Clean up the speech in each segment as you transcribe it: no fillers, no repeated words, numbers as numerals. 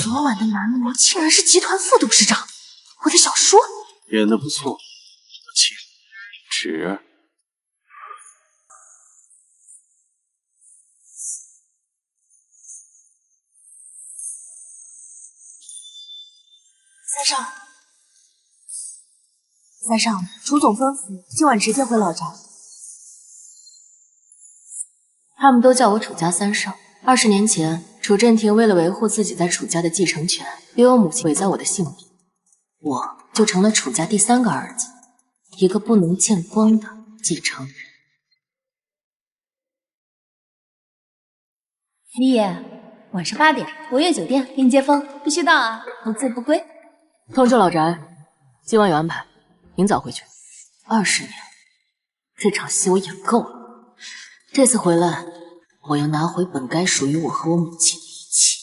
昨晚的男模竟然是集团副董事长，我的小说演得不错，请旨儿。三少，楚总吩咐今晚直接回老宅。他们都叫我楚家三少。20年前，楚震庭为了维护自己在楚家的继承权，逼我母亲毁在我的姓名，我就成了楚家第3个儿子，一个不能见光的继承人。李野，晚上8点，博悦酒店给你接风，必须到啊，不醉不归。通知老宅，今晚有安排，明早回去。20年，这场戏我演够了。这次回来，我要拿回本该属于我和我母亲的一切。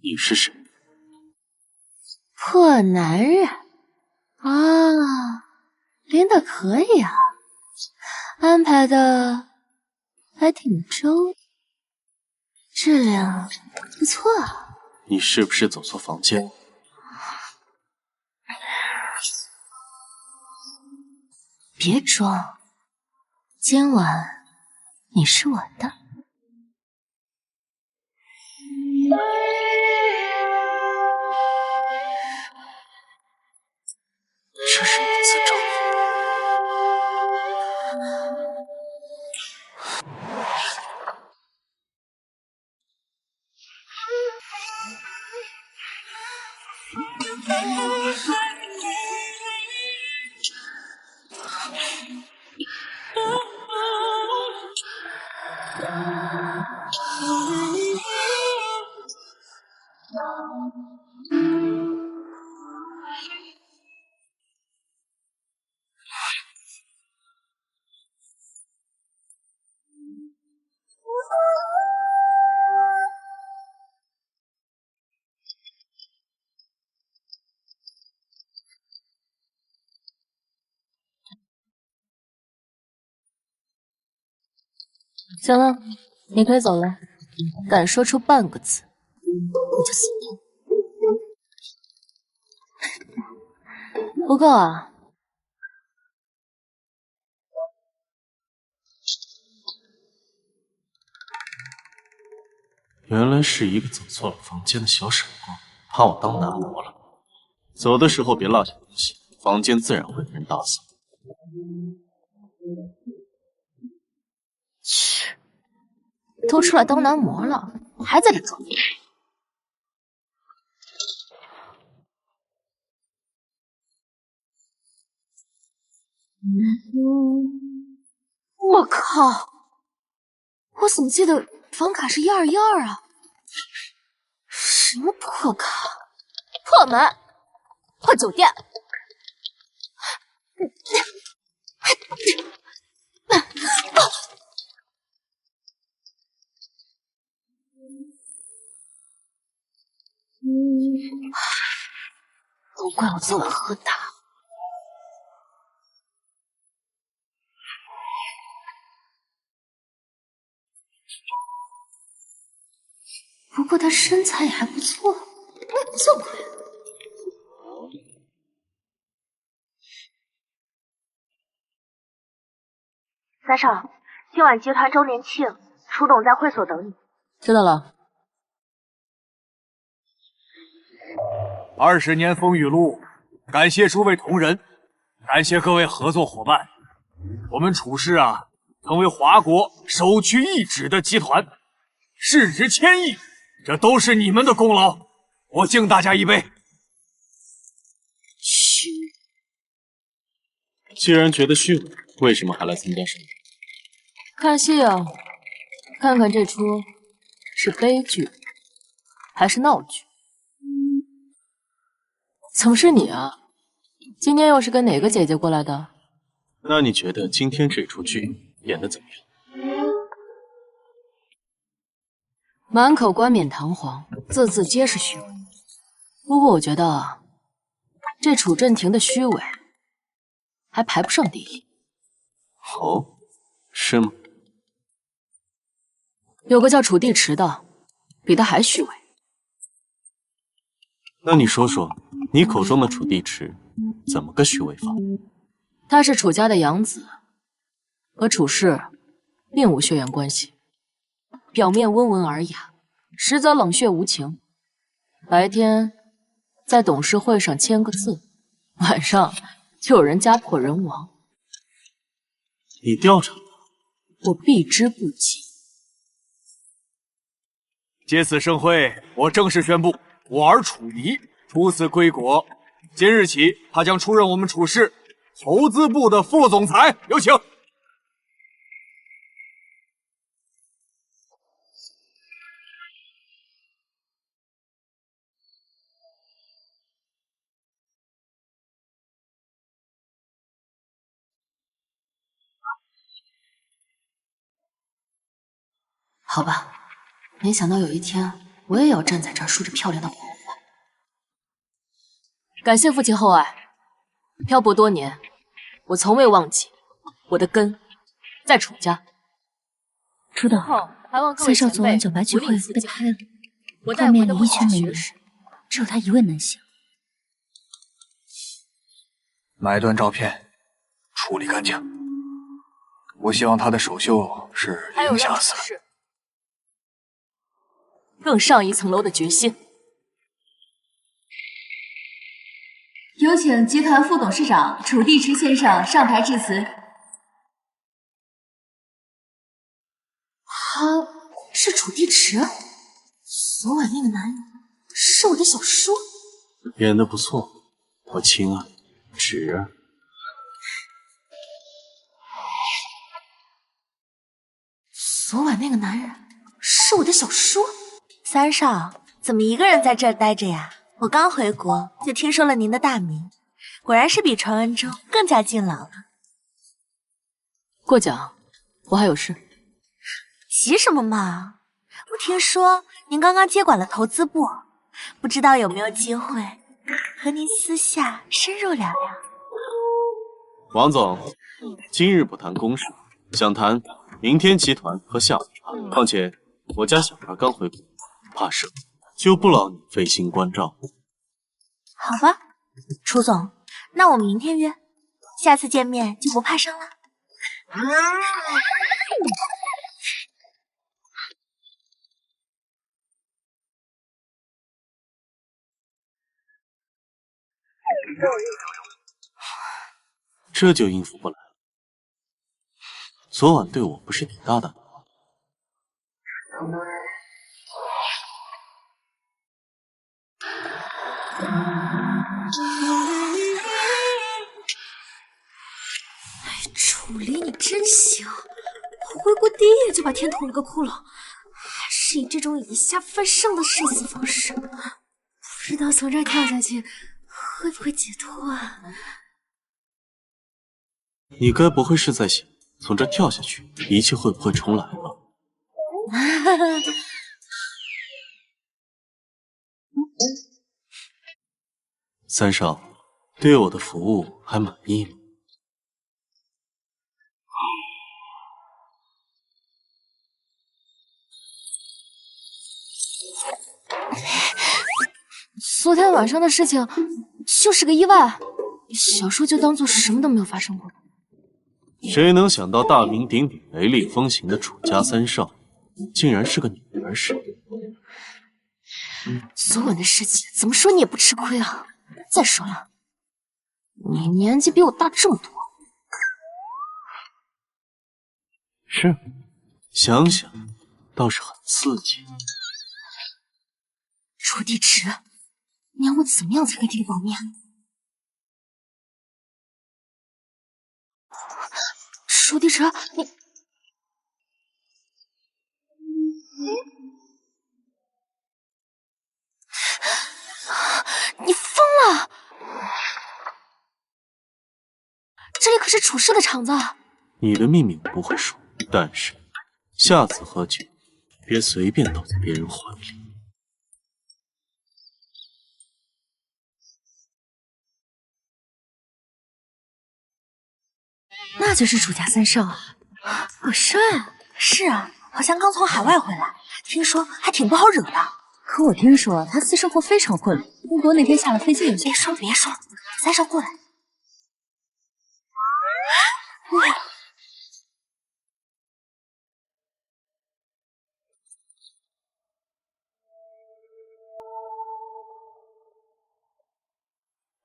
你是谁？破男人啊，编的可以啊，安排的还挺周，质量不错啊。你是不是走错房间？别装，今晚你是我的。这是你自找的。行了，你可以走了。敢说出半个字，你就死定了。不够啊？原来是一个走错了房间的小傻瓜，怕我当男模了。走的时候别落下东西，房间自然会被人打扫。切，都出来当男模了，还在这装。我靠！我怎么记得房卡是1212啊？什么破卡、破门、破酒店！都怪我昨晚喝大。不过他身材也还不错，我这么亏。三少，今晚集团周年庆，楚董在会所等你。知道了。20年风雨路，感谢诸位同仁，感谢各位合作伙伴。我们楚氏啊，成为华国首屈一指的集团，市值1000亿，这都是你们的功劳。我敬大家一杯。嘘。既然觉得虚伪，为什么还来参加盛宴？看戏啊，看看这出是悲剧还是闹剧。怎么是你啊？今天又是跟哪个姐姐过来的？那你觉得今天这出剧演得怎么样？满口冠冕堂皇，字字皆是虚伪。不过我觉得这楚镇廷的虚伪还排不上第一。哦，是吗？有个叫楚地池的，比他还虚伪。那你说说，你口中的楚地池怎么个虚伪法？他是楚家的养子，和楚氏并无血缘关系，表面温文尔雅，实则冷血无情。白天在董事会上签个字，晚上就有人家破人亡。你调查了？我避之不及。借此盛会，我正式宣布，我儿楚离初次归国，今日起，他将出任我们楚氏投资部的副总裁，有请。好吧，没想到有一天我也要站在这儿梳着漂亮的黄发。感谢父亲厚爱，漂泊多年，我从未忘记我的根在楚家。初岛，三少昨晚酒吧聚会被拍了，画面里一群美人，只有他一位男性。哪一段照片处理干净？我希望他的首秀是零瑕疵。更上一层楼的决心。有请集团副董事长楚地池先生上台致辞。他是楚地池，昨晚那个男人是我的小叔。演得不错，我亲爱的侄儿。昨晚那个男人是我的小叔。三少，怎么一个人在这儿待着呀？我刚回国就听说了您的大名，果然是比传闻中更加敬老了。过奖，我还有事。急什么嘛？我听说您刚刚接管了投资部，不知道有没有机会和您私下深入聊聊。王总，今日不谈公事，想谈明天集团和下午茶。况且我家小孩刚回国，怕是就不劳你费心关照。好吧，楚总，那我们明天约，下次见面就不怕生了。这就应付不来了。昨晚对我不是挺大胆的吗？楚离，你真行！回国第一夜就把天捅了个窟窿，还是以这种以下犯上的生死方式，不知道从这儿跳下去会不会解脱啊？你该不会是在想，从这跳下去，一切会不会重来吧？三少，对我的服务还满意吗？昨天晚上的事情就是个意外，小叔就当做什么都没有发生过。谁能想到大名鼎鼎、雷厉风行的楚家三少，竟然是个女儿身？昨晚的事情怎么说你也不吃亏啊！再说了，你年纪比我大这么多。是，想想倒是很刺激。楚地池，你让我怎么样才可以替你保面？楚地池，你疯了！这里可是处事的场子。你的秘密我不会说，但是下次喝酒别随便倒在别人怀里。那就是楚家三少啊，好帅啊！是啊，好像刚从海外回来，听说还挺不好惹的。可我听说他私生活非常混乱，听说那天下了飞机有些……别说，三少过来。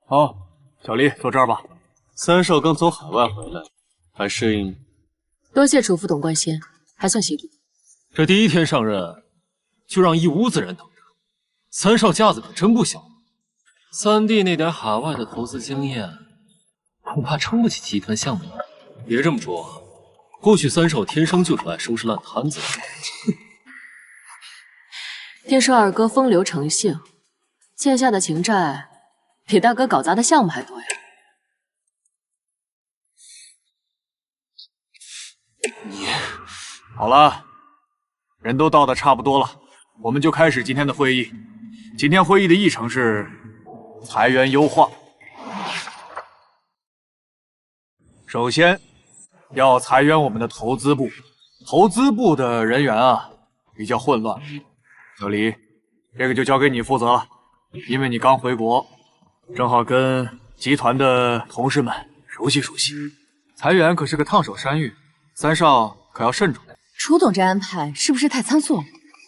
好，小丽坐这儿吧。三少刚从海外回来，还适应？多谢楚副董关心，还算习惯。这第一天上任，就让一屋子人等着。三少架子可真不小，三弟那点海外的投资经验，恐怕撑不起集团项目。别这么说，或许三少天生就是爱收拾烂摊子。听说二哥风流成性，欠下的情债比大哥搞砸的项目还多呀。好了，人都到的差不多了，我们就开始今天的会议。今天会议的议程是裁员优化。首先要裁员我们的投资部，投资部的人员啊比较混乱。小黎，这个就交给你负责了，因为你刚回国，正好跟集团的同事们熟悉熟悉。裁员可是个烫手山芋，三少可要慎重。楚总这安排是不是太仓促了？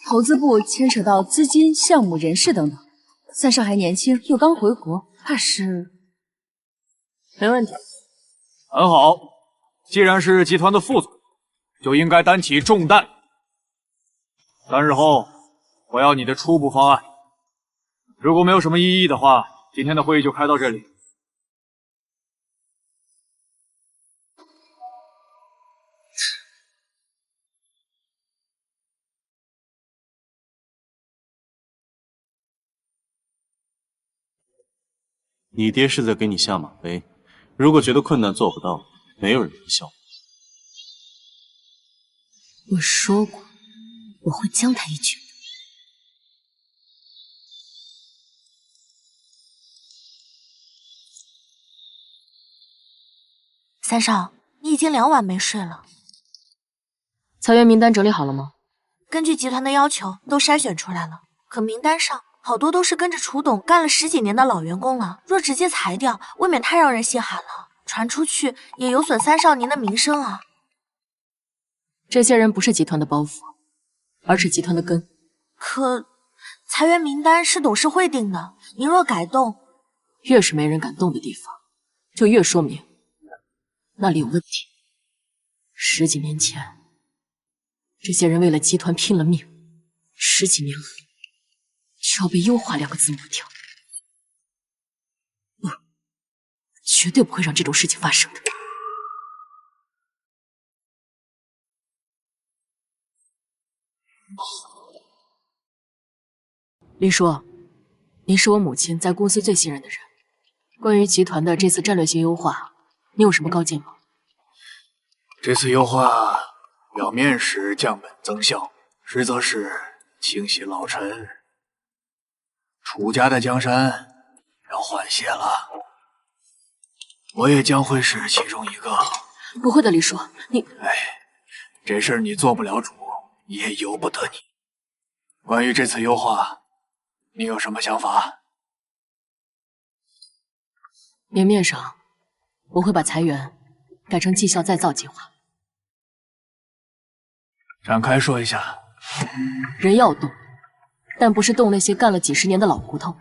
投资部牵扯到资金、项目、人事等等，三少还年轻，又刚回国，怕是……没问题。很好，既然是集团的副总，就应该担起重担。3日后，我要你的初步方案。如果没有什么异议的话，今天的会议就开到这里。你爹是在给你下马威，如果觉得困难做不到，没有人能笑。我说过，我会将他一军。三少，你已经2晚没睡了。裁员名单整理好了吗？根据集团的要求，都筛选出来了。可名单上好多都是跟着楚董干了10几年的老员工了，若直接裁掉，未免太让人心寒了。传出去也有损三少您的名声啊。这些人不是集团的包袱，而是集团的根。可裁员名单是董事会定的，您若改动，越是没人敢动的地方，就越说明那里有问题。10几年前，这些人为了集团拼了命，10几年后，却要被优化2个字抹掉。不，绝对不会让这种事情发生的。林叔，您是我母亲在公司最信任的人，关于集团的这次战略性优化，你有什么高见吗？这次优化表面是降本增效，实则是清洗老臣。楚家的江山要换血了，我也将会是其中一个。不会的，李叔，你……这事儿你做不了主，也由不得你。关于这次优化，你有什么想法？明面上，我会把裁员改成绩效再造计划。展开说一下。人要动，但不是动那些干了几10年的老骨头，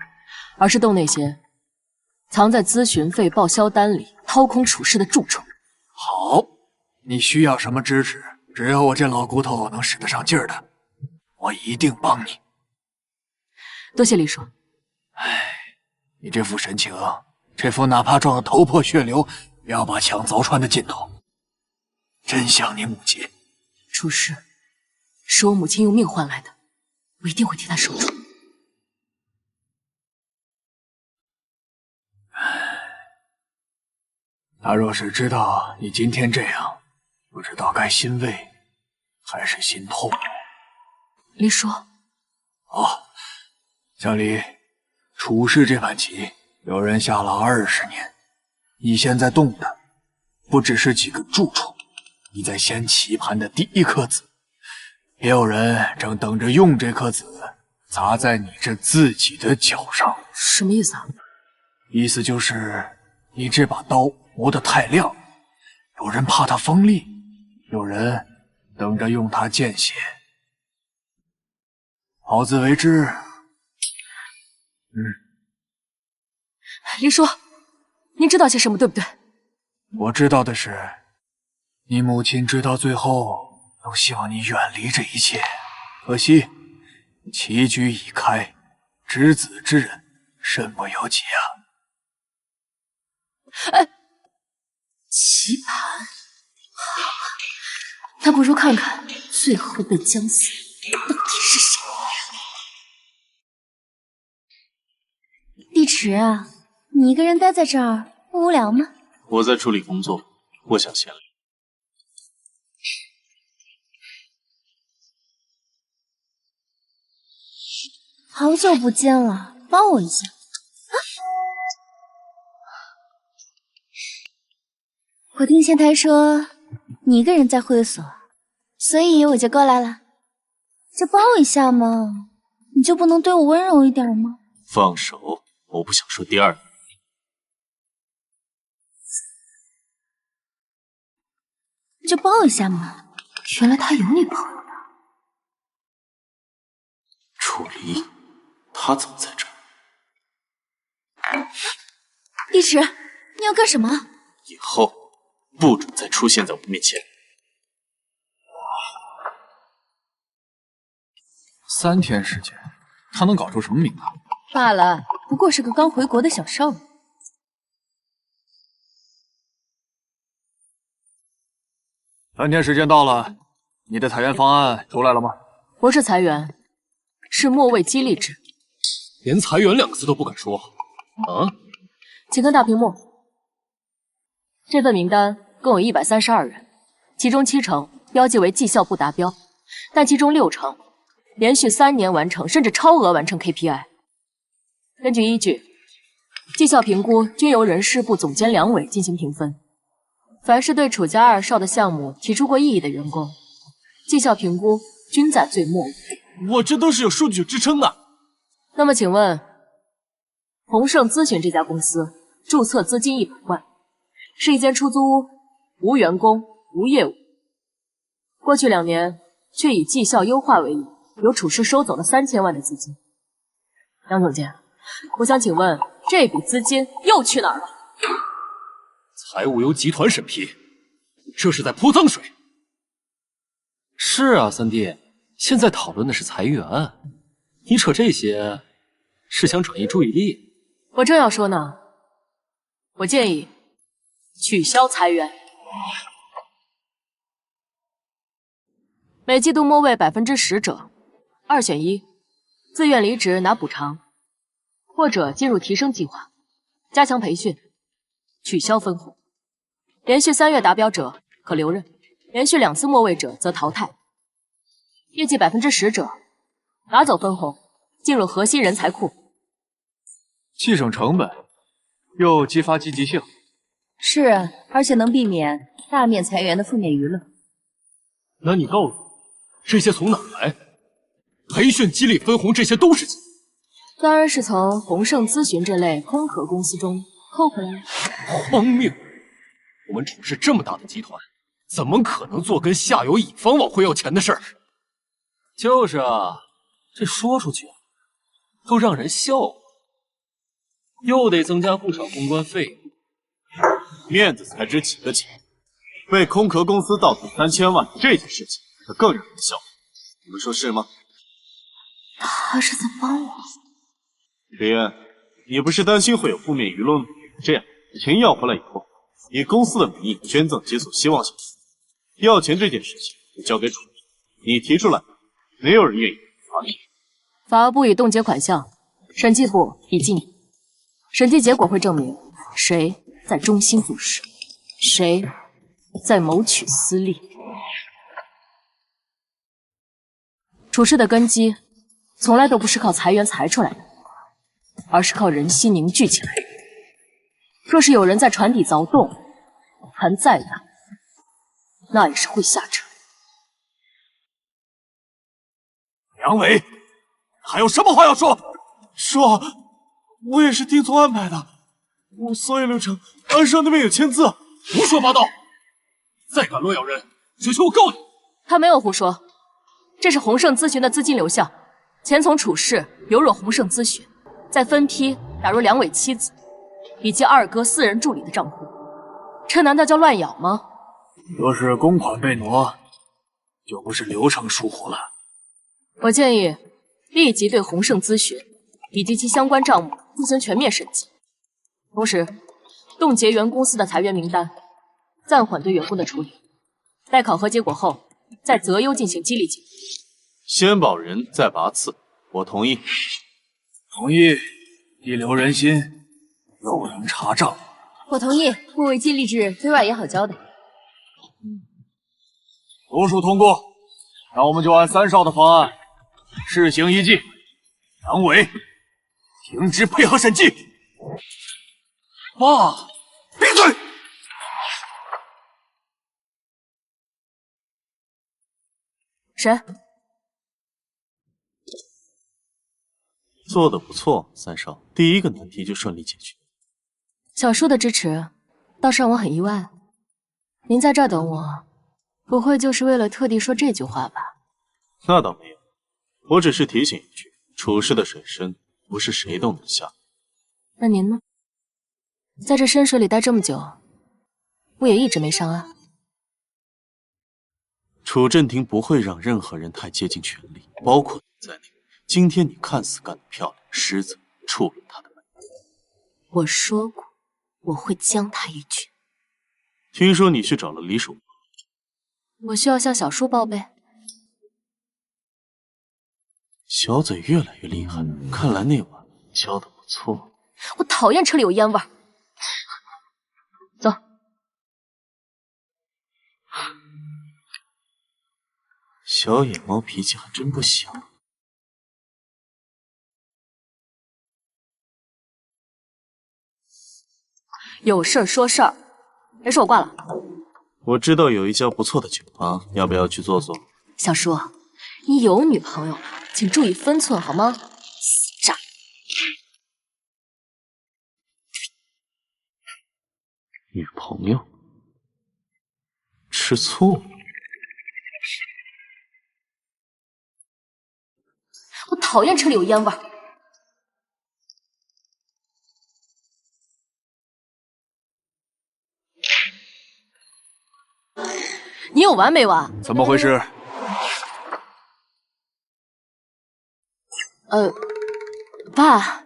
而是动那些藏在咨询费报销单里掏空处事的蛀虫。好，你需要什么支持？只要我这老骨头能使得上劲儿的，我一定帮你。多谢李叔。你这副神情，这副哪怕撞得头破血流也要把墙凿穿的劲头，真像你母亲。处事是我母亲用命换来的，我一定会替她守住。他若是知道你今天这样，不知道该欣慰还是心痛。离叔，小李，处世这盘棋，有人下了20年，你现在动的不只是几个蛀虫，你在掀棋盘的第一颗子，也有人正等着用这颗子砸在你这自己的脚上。什么意思啊？意思就是你这把刀磨得太亮，有人怕它锋利，有人等着用它见血。好自为之。离叔，您知道些什么，对不对？我知道的是，你母亲直到最后都希望你远离这一切，可惜棋局已开，执子之人身不由己啊。棋盘，那不如看看最后被将死到底是谁。帝池啊，你一个人待在这儿不无聊吗？我在处理工作，不想闲聊。好久不见了，帮我一下。我听前台说你一个人在会所，所以我就过来了。就帮我一下嘛，你就不能对我温柔一点吗？放手，我不想说第二遍。就帮我一下嘛。原来他有女朋友的。楚离，他怎么在这儿？帝池，你要干什么？以后不准再出现在我面前。3天时间，他能搞出什么名堂？罢了，不过是个刚回国的小少女。3天时间到了，你的裁员方案出来了吗？不是裁员，是末位激励制。连裁员2个字都不敢说啊！请看大屏幕，这份名单共有132人，其中70%标记为绩效不达标，但其中60%连续3年完成甚至超额完成 KPI。根据依据，绩效评估均由人事部总监两委进行评分。凡是对楚家2少的项目提出过异议的员工，绩效评估均在最末位。我这都是有数据支撑的。那么请问，宏盛咨询这家公司注册资金100万，是一间出租屋，无员工，无业务。过去2年却以绩效优化为由，由楚氏收走了3000万的资金。杨总监，我想请问，这笔资金又去哪儿了？财务由集团审批，这是在泼脏水。是啊，三弟，现在讨论的是裁员，你扯这些是想转移注意力？我正要说呢，我建议取消裁员，每季度末位10%者，2选1，自愿离职拿补偿，或者进入提升计划，加强培训，取消分红。连续3月达标者可留任，连续2次末位者则淘汰。业绩10%者拿走分红，进入核心人才库。既省成本，又激发积极性。是啊，而且能避免大面裁员的负面舆论。那你告诉我，这些从哪来？培训、激励、分红，这些都是钱。当然是从宏盛咨询这类空壳公司中抠回来的。荒谬！我们楚氏这么大的集团，怎么可能做跟下游乙方往回要钱的事儿？就是啊，这说出去都让人笑话，又得增加不少公关费用。面子才值几个钱？为空壳公司倒腾3000万这件事情，可更让人笑。你们说是吗？他是在帮我。李岩，你不是担心会有负面舆论吗？这样，钱要回来以后，以公司的名义捐赠几所希望小学。要钱这件事情就交给楚离，你提出来，没有人愿意罚你。法务部已冻结款项，审计部已禁，审计结果会证明谁在中心做事。谁在谋取私利？处事的根基从来都不是靠财源裁出来的，而是靠人心凝聚起来的。若是有人在船底凿洞，船再大，那也是会下沉。梁伟，还有什么话要说？说，我也是听从安排的，所有流程安上那边有签字。胡说八道！再敢乱咬人，小心我告你！他没有胡说，这是鸿盛咨询的资金流向，钱从处事流入鸿盛咨询，再分批打入梁伟妻子以及二哥私人助理的账户，这难道叫乱咬吗？若是公款被挪，就不是流程疏忽了。我建议立即对鸿盛咨询以及其相关账目进行全面审计，同时冻结原公司的裁员名单，暂缓对员工的处理，待考核结果后再择优进行激励警惕。先保人，再拔刺，我同意。同意，一流人心，有人查账。我同意，部委激励制对外也好交代。读书通过，那我们就按3少的方案试行一计。梁伟，停职配合审计。爸，闭嘴！谁？做得不错，3少，第一个难题就顺利解决。小叔的支持倒是让我很意外。您在这儿等我，不会就是为了特地说这句话吧？那倒没有，我只是提醒一句，处事的水深不是谁都能下。那您呢？在这深水里待这么久，不也一直没上岸？楚镇廷不会让任何人太接近权力，包括你在内。今天你看似干得漂亮，实则触了他的门。我说过，我会将他一军。听说你去找了李守，我需要向小叔报备。小嘴越来越厉害，看来那晚教得不错。我讨厌车里有烟味儿。走。小野猫脾气还真不小。有事儿说事儿，没事我挂了。我知道有一家不错的酒吧，要不要去坐坐？小叔，你有女朋友了，请注意分寸好吗？死渣！女朋友？吃醋？我讨厌车里有烟味儿。你有完没完？怎么回事？爸，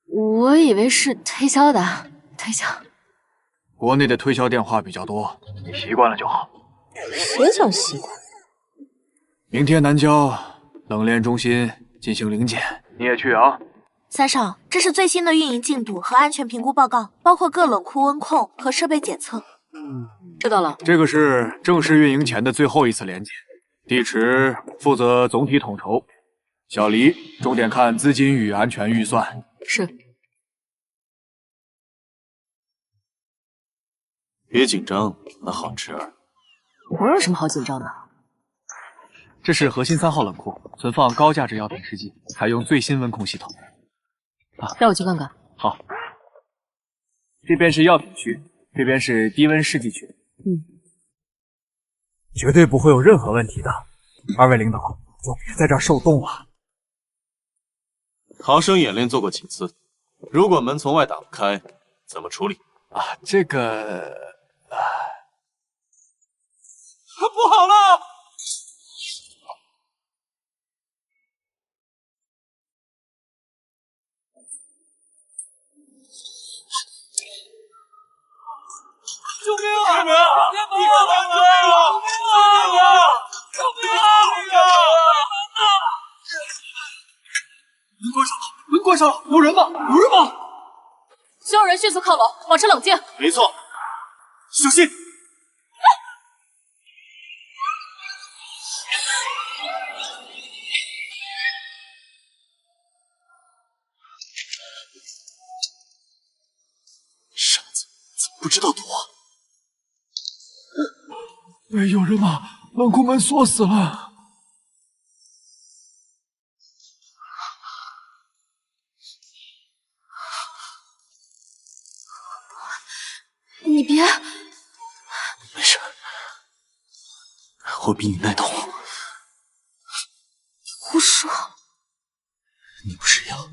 我以为是推销的，推销。国内的推销电话比较多，你习惯了就好。谁想习惯？明天南郊冷链中心进行临检，你也去啊。3少，这是最新的运营进度和安全评估报告，包括各冷库温控和设备检测。知道了。这个是正式运营前的最后一次联检，地池负责总体统筹，小黎重点看资金与安全预算。是。别紧张，那好侄儿。我有什么好紧张的？这是核心3号冷库，存放高价值药品试剂，采用最新温控系统。带我去看看。好。这边是药品区，这边是低温试剂区。绝对不会有任何问题的。2位领导，就别在这儿受冻了。逃生演练做过几次，如果门从外打不开，怎么处理？这个不好了！救命啊！救命啊！你干嘛这样？救命啊！门关上了，有人吗？有人吗？所有人迅速靠拢，保持冷静。没错，小心！傻子，怎么不知道躲？有人吗？冷库门锁死了。你别，没事，我比你耐冻。胡说！你不是要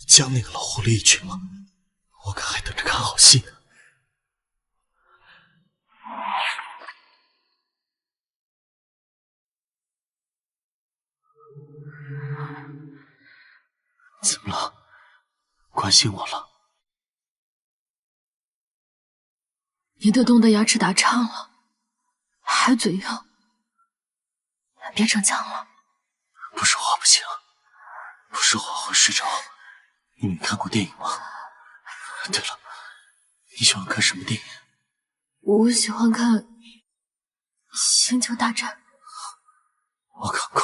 将那个老狐狸一群吗？我可还等着看好戏呢。怎么了？关心我了？你的冻的牙齿打颤了，还嘴硬，别逞强了。不说话不行，不说话会睡着。你没看过电影吗？对了，你喜欢看什么电影？我喜欢看《星球大战》。我看过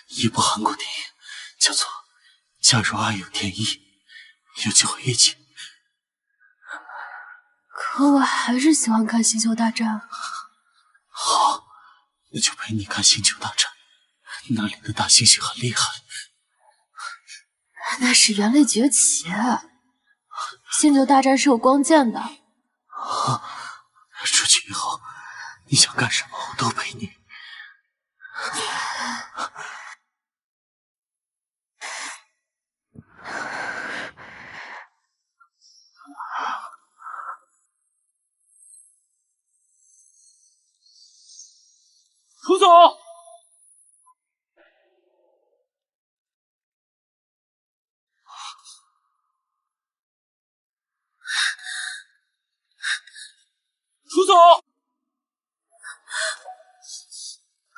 一部韩国电影，叫做《假如爱有天意》，有机会一起。可我还是喜欢看《星球大战》。好，那就陪你看《星球大战》，那里的大猩猩很厉害。那是人类崛起，星球大战是有光剑的。出去以后，你想干什么我都陪你。楚总，楚总，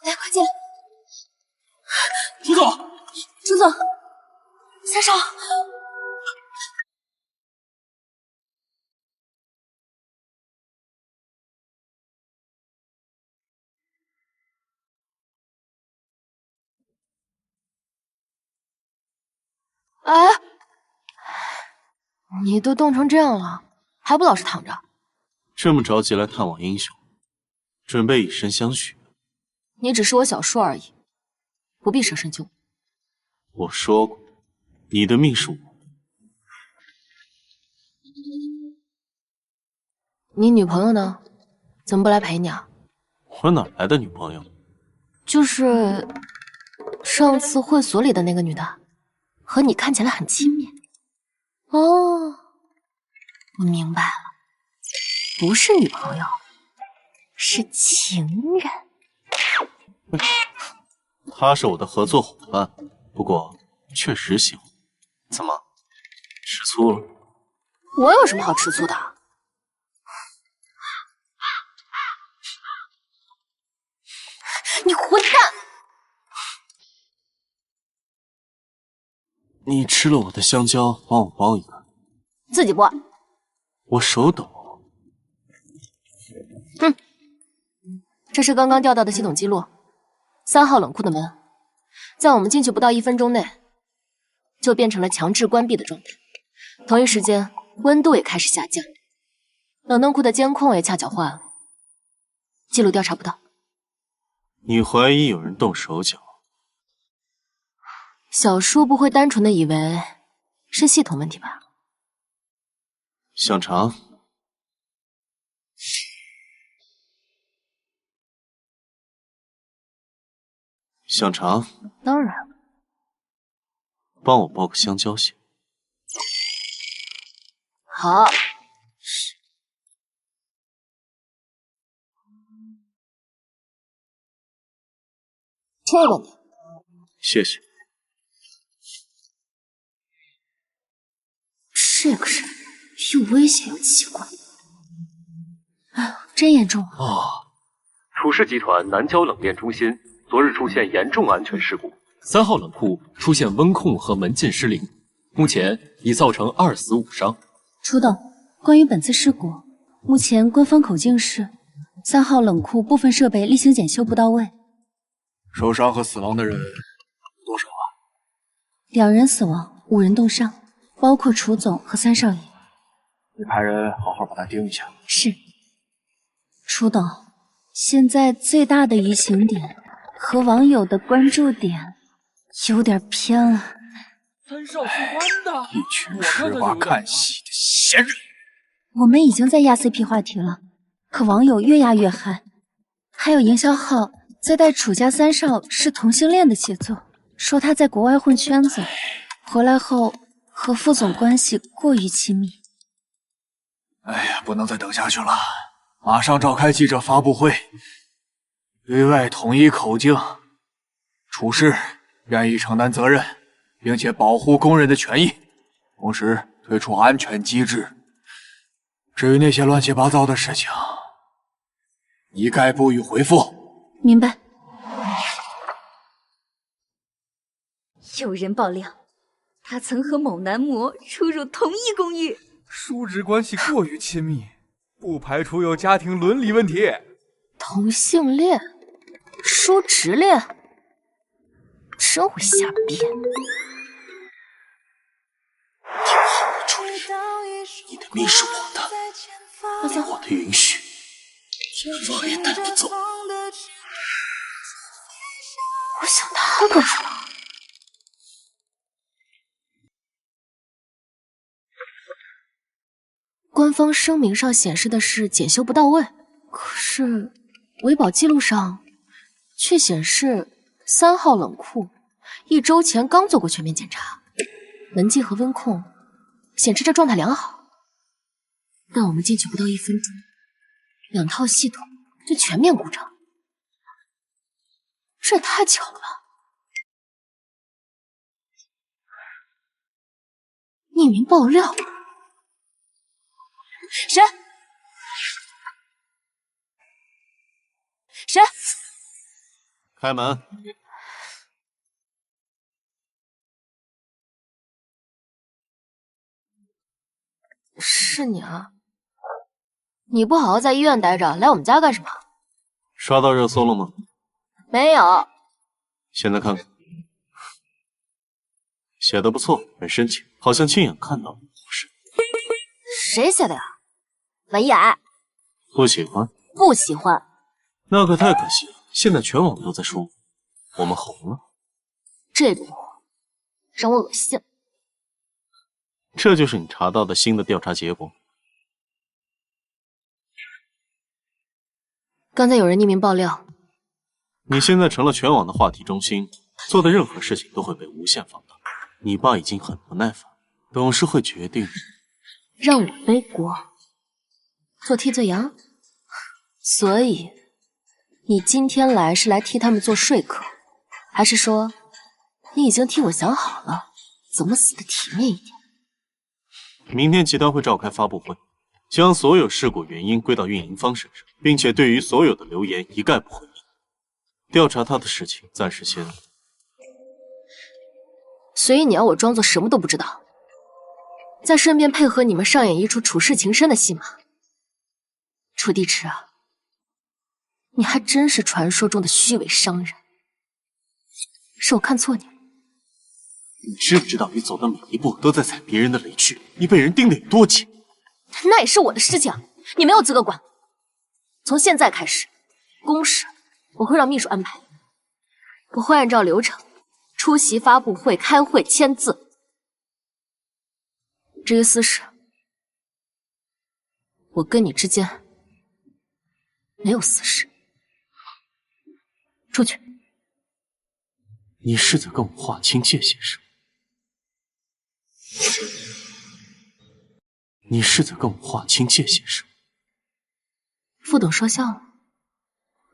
来，快进来！楚总，楚总，三少。哎，你都冻成这样了，还不老实躺着？这么着急来探望英雄，准备以身相许？你只是我小叔而已，不必舍身救我。我说过，你的命是我的。你女朋友呢？怎么不来陪你啊？我哪来的女朋友？就是上次会所里的那个女的，和你看起来很亲密。哦，我明白了，不是女朋友，是情人。他是我的合作伙伴，不过确实喜欢。怎么，吃醋了？我有什么好吃醋的？你混蛋！你吃了我的香蕉，帮我包一个。自己剥。我手抖。这是刚刚调到的系统记录。3号冷库的门，在我们进去不到1分钟内，就变成了强制关闭的状态。同一时间，温度也开始下降。冷冻库的监控也恰巧坏了，记录调查不到。你怀疑有人动手脚？小叔不会单纯的以为是系统问题吧？香肠。香肠。当然。帮我包个香蕉蟹。好。这个呢？谢谢。这个人又危险又奇怪，哎呦，真严重啊！楚氏集团南郊冷链中心昨日出现严重安全事故，3号冷库出现温控和门禁失灵，目前已造成2死5伤。初等，关于本次事故，目前官方口径是3号冷库部分设备例行检修不到位。受伤和死亡的人多少啊？2人死亡，5人冻伤，包括楚总和3少爷。你派人好好把他盯一下。是。楚董，现在最大的疑情点和网友的关注点有点偏了。3少去关的，一群吃瓜看戏的闲人。我们已经在压 CP 话题了，可网友越压越嗨，还有营销号在带楚家3少是同性恋的写作，说他在国外混圈子，回来后和副总关系过于亲密。哎呀，不能再等下去了，马上召开记者发布会，对外统一口径，楚氏愿意承担责任，并且保护工人的权益，同时推出安全机制。至于那些乱七八糟的事情，一概不予回复。明白。有人爆料，他曾和某男模出入同一公寓，叔侄关系过于亲密，不排除有家庭伦理问题。同性恋，叔侄恋，真会瞎编。听好了，楚离，你的命是我的，我的允许，我也带你走。我想他干什么？官方声明上显示的是检修不到位，可是维保记录上却显示3号冷库1周前刚做过全面检查，门禁和温控显示着状态良好。但我们进去不到1分钟，2套系统就全面故障，这也太巧了吧！匿名爆料。谁？谁？开门！是你啊？你不好好在医院待着，来我们家干什么？刷到热搜了吗？没有。现在看看，写的不错，很深情，好像亲眼看到了。谁写的呀？文雅。不喜欢？不喜欢。那可太可惜了，现在全网都在说我们红了。这种火让我恶心。这就是你查到的新的调查结果。刚才有人匿名爆料，你现在成了全网的话题中心，做的任何事情都会被无限放大。你爸已经很不耐烦，董事会决定让我背锅，做替罪羊。所以你今天来是来替他们做说客，还是说你已经替我想好了怎么死的体面一点？明天集团会召开发布会，将所有事故原因归到运营方身上，并且对于所有的流言一概不回应。调查他的事情暂时先。所以你要我装作什么都不知道，再顺便配合你们上演一出楚世情深的戏码。楚地池啊，你还真是传说中的虚伪商人，是我看错你了。你知不知道你走的每一步都在踩别人的雷区？你被人盯得有多紧？那也是我的事情，你没有资格管。从现在开始，公事我会让秘书安排，我会按照流程出席发布会、开会、签字。至于私事，我跟你之间没有私事。出去。你是在跟我划清界限是吗？你是在跟我划清界限是吗？副董说笑了，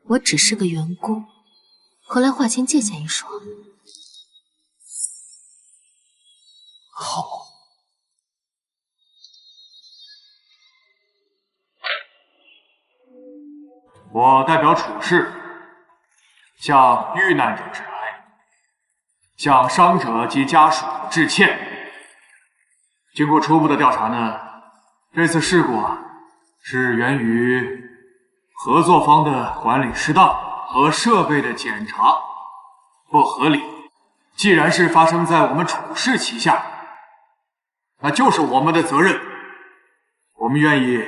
我只是个员工，何来划清界限一说？好。我代表楚氏向遇难者致哀，向伤者及家属致歉。经过初步的调查呢，这次事故是源于合作方的管理失当和设备的检查不合理。既然是发生在我们楚氏旗下，那就是我们的责任，我们愿意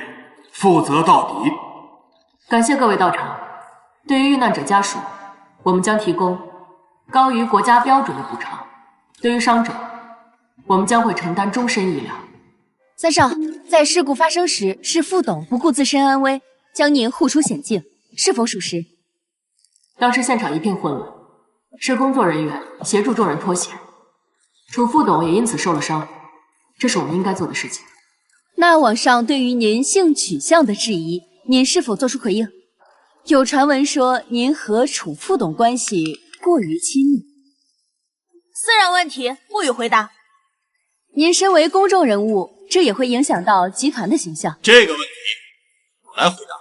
负责到底。感谢各位到场。对于遇难者家属，我们将提供高于国家标准的补偿；对于伤者，我们将会承担终身医疗。三少，在事故发生时，是副董不顾自身安危，将您护出险境，是否属实？当时现场一片混乱，是工作人员协助众人脱险，楚副董也因此受了伤，这是我们应该做的事情。那网上对于您性取向的质疑，您是否做出回应？有传闻说您和楚副董关系过于亲密，私人问题不予回答。您身为公众人物，这也会影响到集团的形象。这个问题我来回答。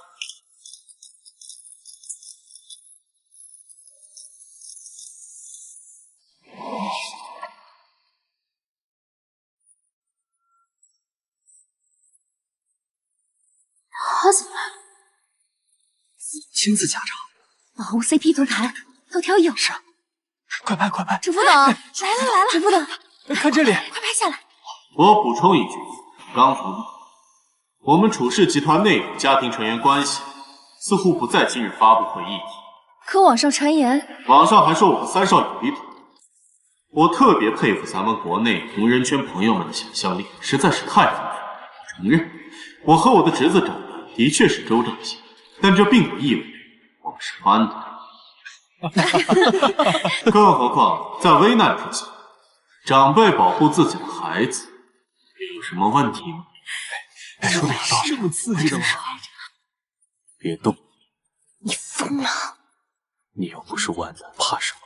他怎么来了？亲自驾保护 CP 同台，头条有。是，快拍快拍！楚副董来了来了！楚副董，看这里，快拍下来！我补充一句，刚才我们楚氏集团内部家庭成员关系似乎不在今日发布会议题。可网上传言，网上还说我们三少有离谱。我特别佩服咱们国内同人圈朋友们的想象力，实在是太丰富了。我承认，我和我的侄子长得的确是周正些，但这并不意味着我们是班的。更何况，在危难之际，长辈保护自己的孩子，有什么问题吗？说的有道理，这么刺激的吗？别动！你疯了！你又不是万能，怕什么？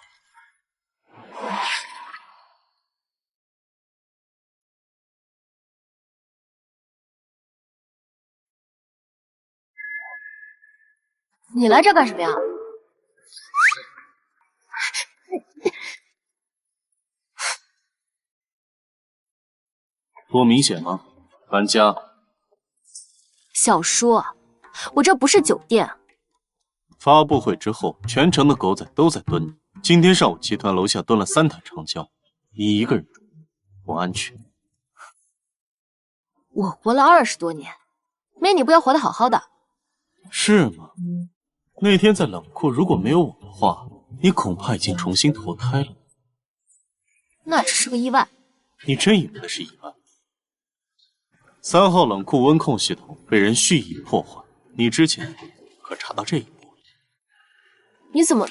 你来这干什么呀？不明显吗？搬家。小叔，我这不是酒店。发布会之后，全城的狗仔都在蹲你。今天上午，集团楼下蹲了3台长焦，你一个人住，不安全。我活了20多年，没你不要活得好好的。是吗？那天在冷库，如果没有我的话，你恐怕已经重新投胎了。那只是个意外。你真以为那是意外？3号冷库温控系统被人蓄意破坏，你之前可查到这一步了？你怎么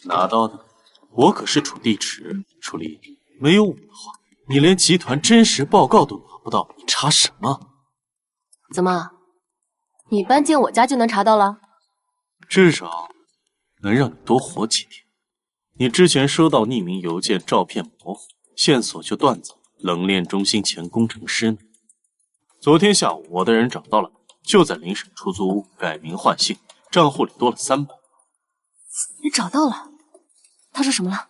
拿到的？我可是楚地池，楚离，没有我的话，你连集团真实报告都拿不到，你查什么？怎么，你搬进我家就能查到了？至少能让你多活几天。你之前收到匿名邮件，照片模糊，线索就断走。冷链中心前工程师呢？昨天下午，我的人找到了，就在邻省出租屋改名换姓，账户里多了300。你找到了？他说什么了？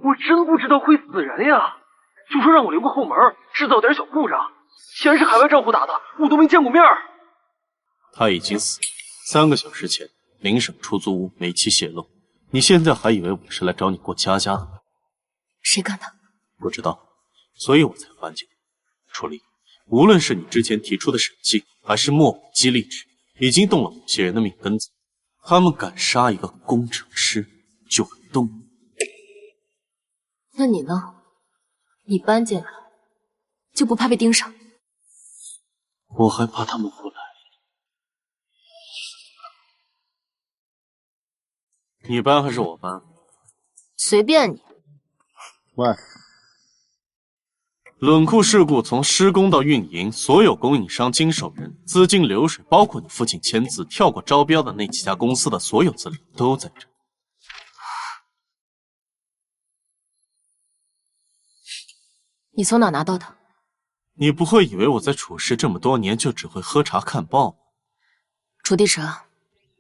我真不知道会死人呀，就说让我留个后门，制造点小故障。钱是海外账户打的，我都没见过面。他已经死了，3个小时前，邻省出租屋煤气泄漏。你现在还以为我是来找你过家家的吗？谁干的？不知道，所以我才搬进来。楚离，无论是你之前提出的审计，还是漠虎激励值，已经动了某些人的命根子。他们敢杀一个工程师，就敢动。那你呢？你搬进来就不怕被盯上？我还怕他们不来。你搬还是我搬？随便你。喂，冷库事故从施工到运营，所有供应商、经手人、资金流水，包括你父亲签字跳过招标的那几家公司的所有资料都在这。你从哪拿到的？你不会以为我在楚氏这么多年就只会喝茶看报吗？楚地蛇，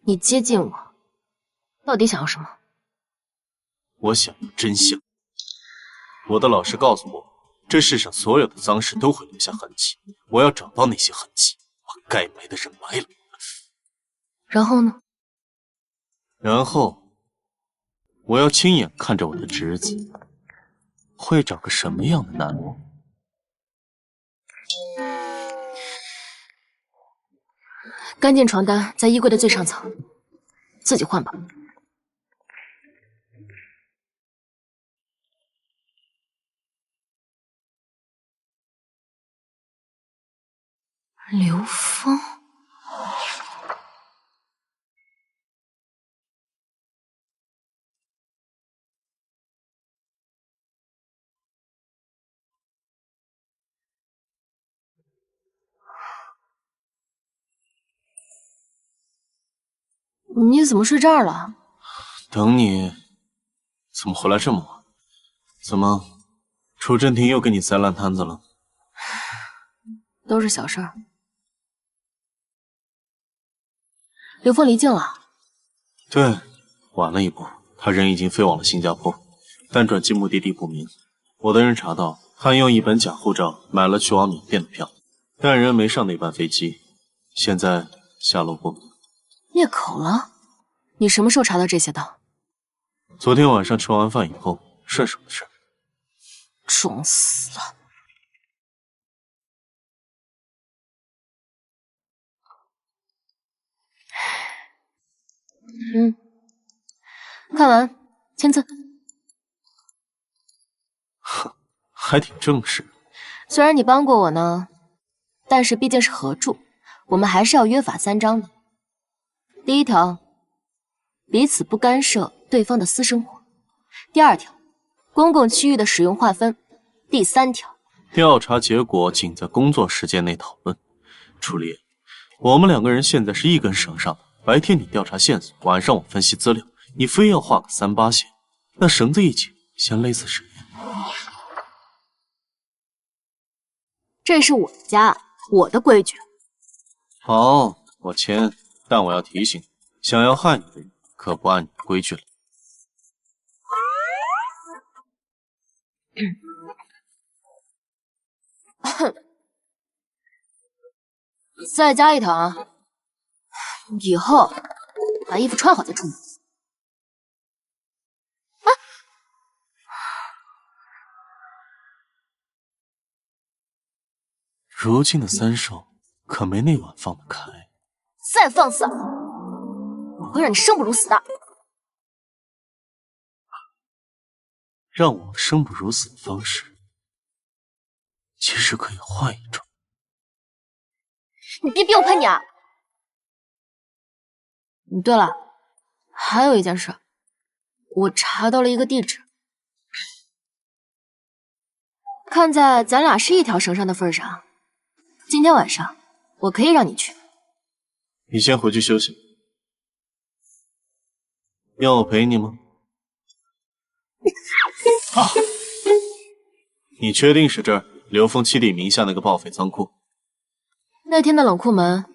你接近我，到底想要什么？我想要真相。我的老师告诉我，这世上所有的脏事都会留下痕迹，我要找到那些痕迹，把该埋的人埋了。然后呢？然后，我要亲眼看着我的侄子会找个什么样的男人。干净床单在衣柜的最上层，自己换吧。刘峰，你怎么睡这儿了？等你，怎么回来这么晚？怎么，楚振廷又给你塞烂摊子了？都是小事儿。刘峰离境了。对，晚了一步，他人已经飞往了新加坡，但转机目的地不明。我的人查到，他用一本假护照买了去往缅甸的票，但人没上那班飞机，现在下落不明。灭口了？你什么时候查到这些的？昨天晚上吃完饭以后，顺手的事。装死了。看完签字。哼，还挺正式。虽然你帮过我呢，但是毕竟是合住，我们还是要约法三章的。第一条，彼此不干涉对方的私生活；第二条，公共区域的使用划分；第三条，调查结果仅在工作时间内讨论。楚离，我们两个人现在是一根绳上的，白天你调查线索，晚上我分析资料，你非要画个3-8线，那绳子一紧，先勒死谁呀？这是我的家，我的规矩。好，我签，但我要提醒你，想要害你的人可不按你的规矩来。再加一条啊！以后把衣服穿好再出门。啊！如今的三少可没那碗放得开。再放肆，我会让你生不如死的。让我生不如死的方式，其实可以换一种。你别逼我喷你啊！对了，还有一件事，我查到了一个地址。看在咱俩是一条绳上的份上，今天晚上我可以让你去。你先回去休息。要我陪你吗？啊！你确定是这儿？刘峰七弟名下那个报废仓库？那天的冷库门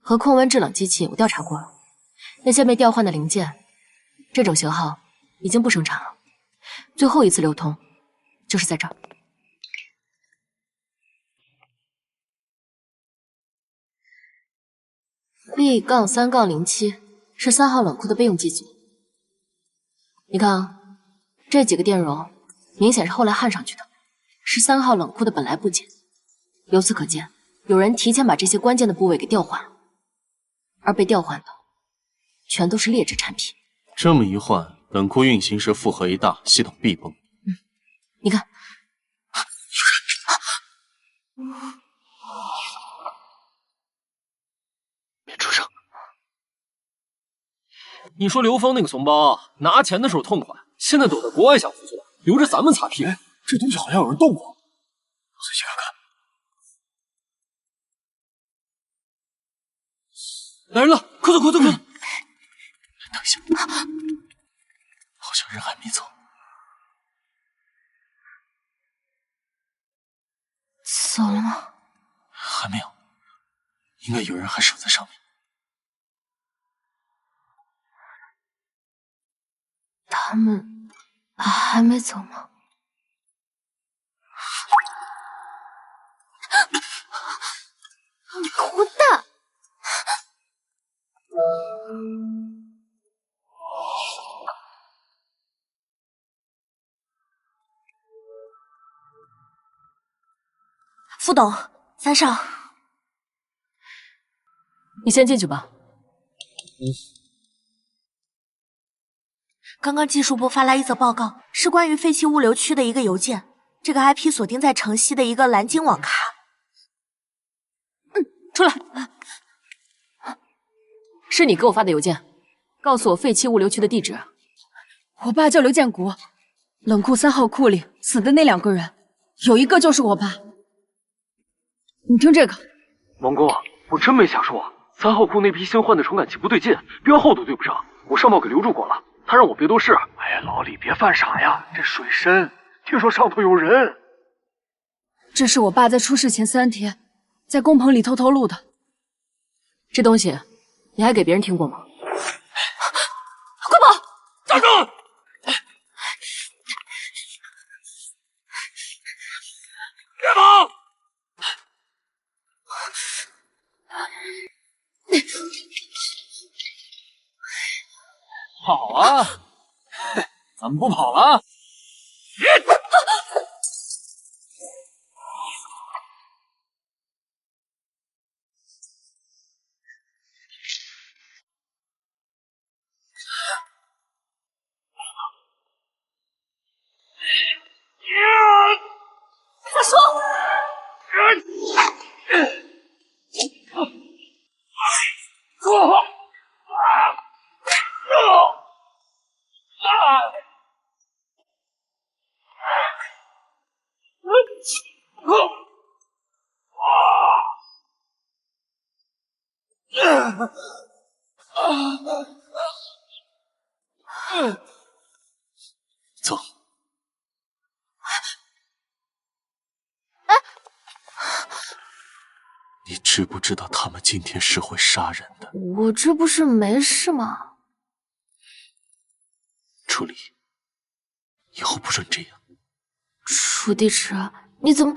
和控温制冷机器我调查过了，那些被调换的零件，这种型号已经不生产了，最后一次流通就是在这儿。B-3-07是3号冷库的备用机组。你看啊，这几个电容明显是后来焊上去的，是3号冷库的本来部件。由此可见，有人提前把这些关键的部位给调换了，而被调换的全都是劣质产品。这么一换，冷库运行时负荷一大，系统必崩。你看，别出声。你说刘峰那个怂包，拿钱的时候痛快，现在躲在国外享福去了，留着咱们擦屁股。这东西好像有人动过，仔细看看。来人了，快走快走快走！等一下，好像人还没走。走了吗？还没有，应该有人还守在上面。他们还没走吗？副董，三少，你先进去吧。刚刚技术部发来一则报告，是关于废弃物流区的一个邮件。这个 IP 锁定在城西的一个蓝鲸网咖。出来。是你给我发的邮件，告诉我废弃物流区的地址。我爸叫刘建国，冷库3号库里死的那2个人，有一个就是我爸。你听这个，王公，我真没瞎说，3号库那批新换的传感器不对劲，标号都对不上，我上报给刘主管了，他让我别多事。哎呀，老李别犯傻呀，这水深，听说上头有人。这是我爸在出事前3天，在工棚里偷偷录的。这东西你还给别人听过吗？快跑！站住！别跑！跑啊！怎么不跑了？大叔！走。你知不知道他们今天是会杀人的？我这不是没事吗？楚离，以后不准这样。楚地池，你怎么……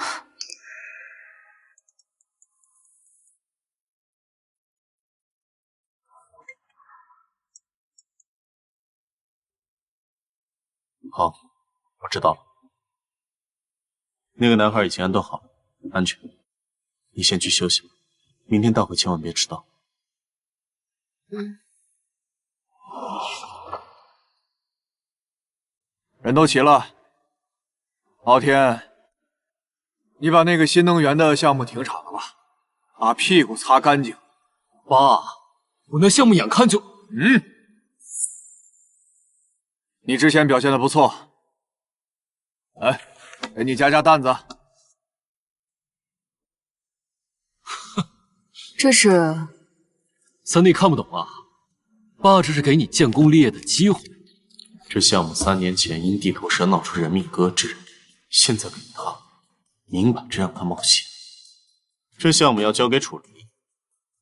好，我知道了。那个男孩已经安顿好了，安全。你先去休息吧，明天大会千万别迟到。人都齐了。昊天，你把那个新能源的项目停产了吧，把屁股擦干净。爸，我那项目眼看就……你之前表现的不错，来，给你加担子。这是三弟看不懂啊，爸这是给你建功立业的机会。这项目3年前因地头蛇闹出人命搁置，现在给他，明摆着让他冒险。这项目要交给楚离，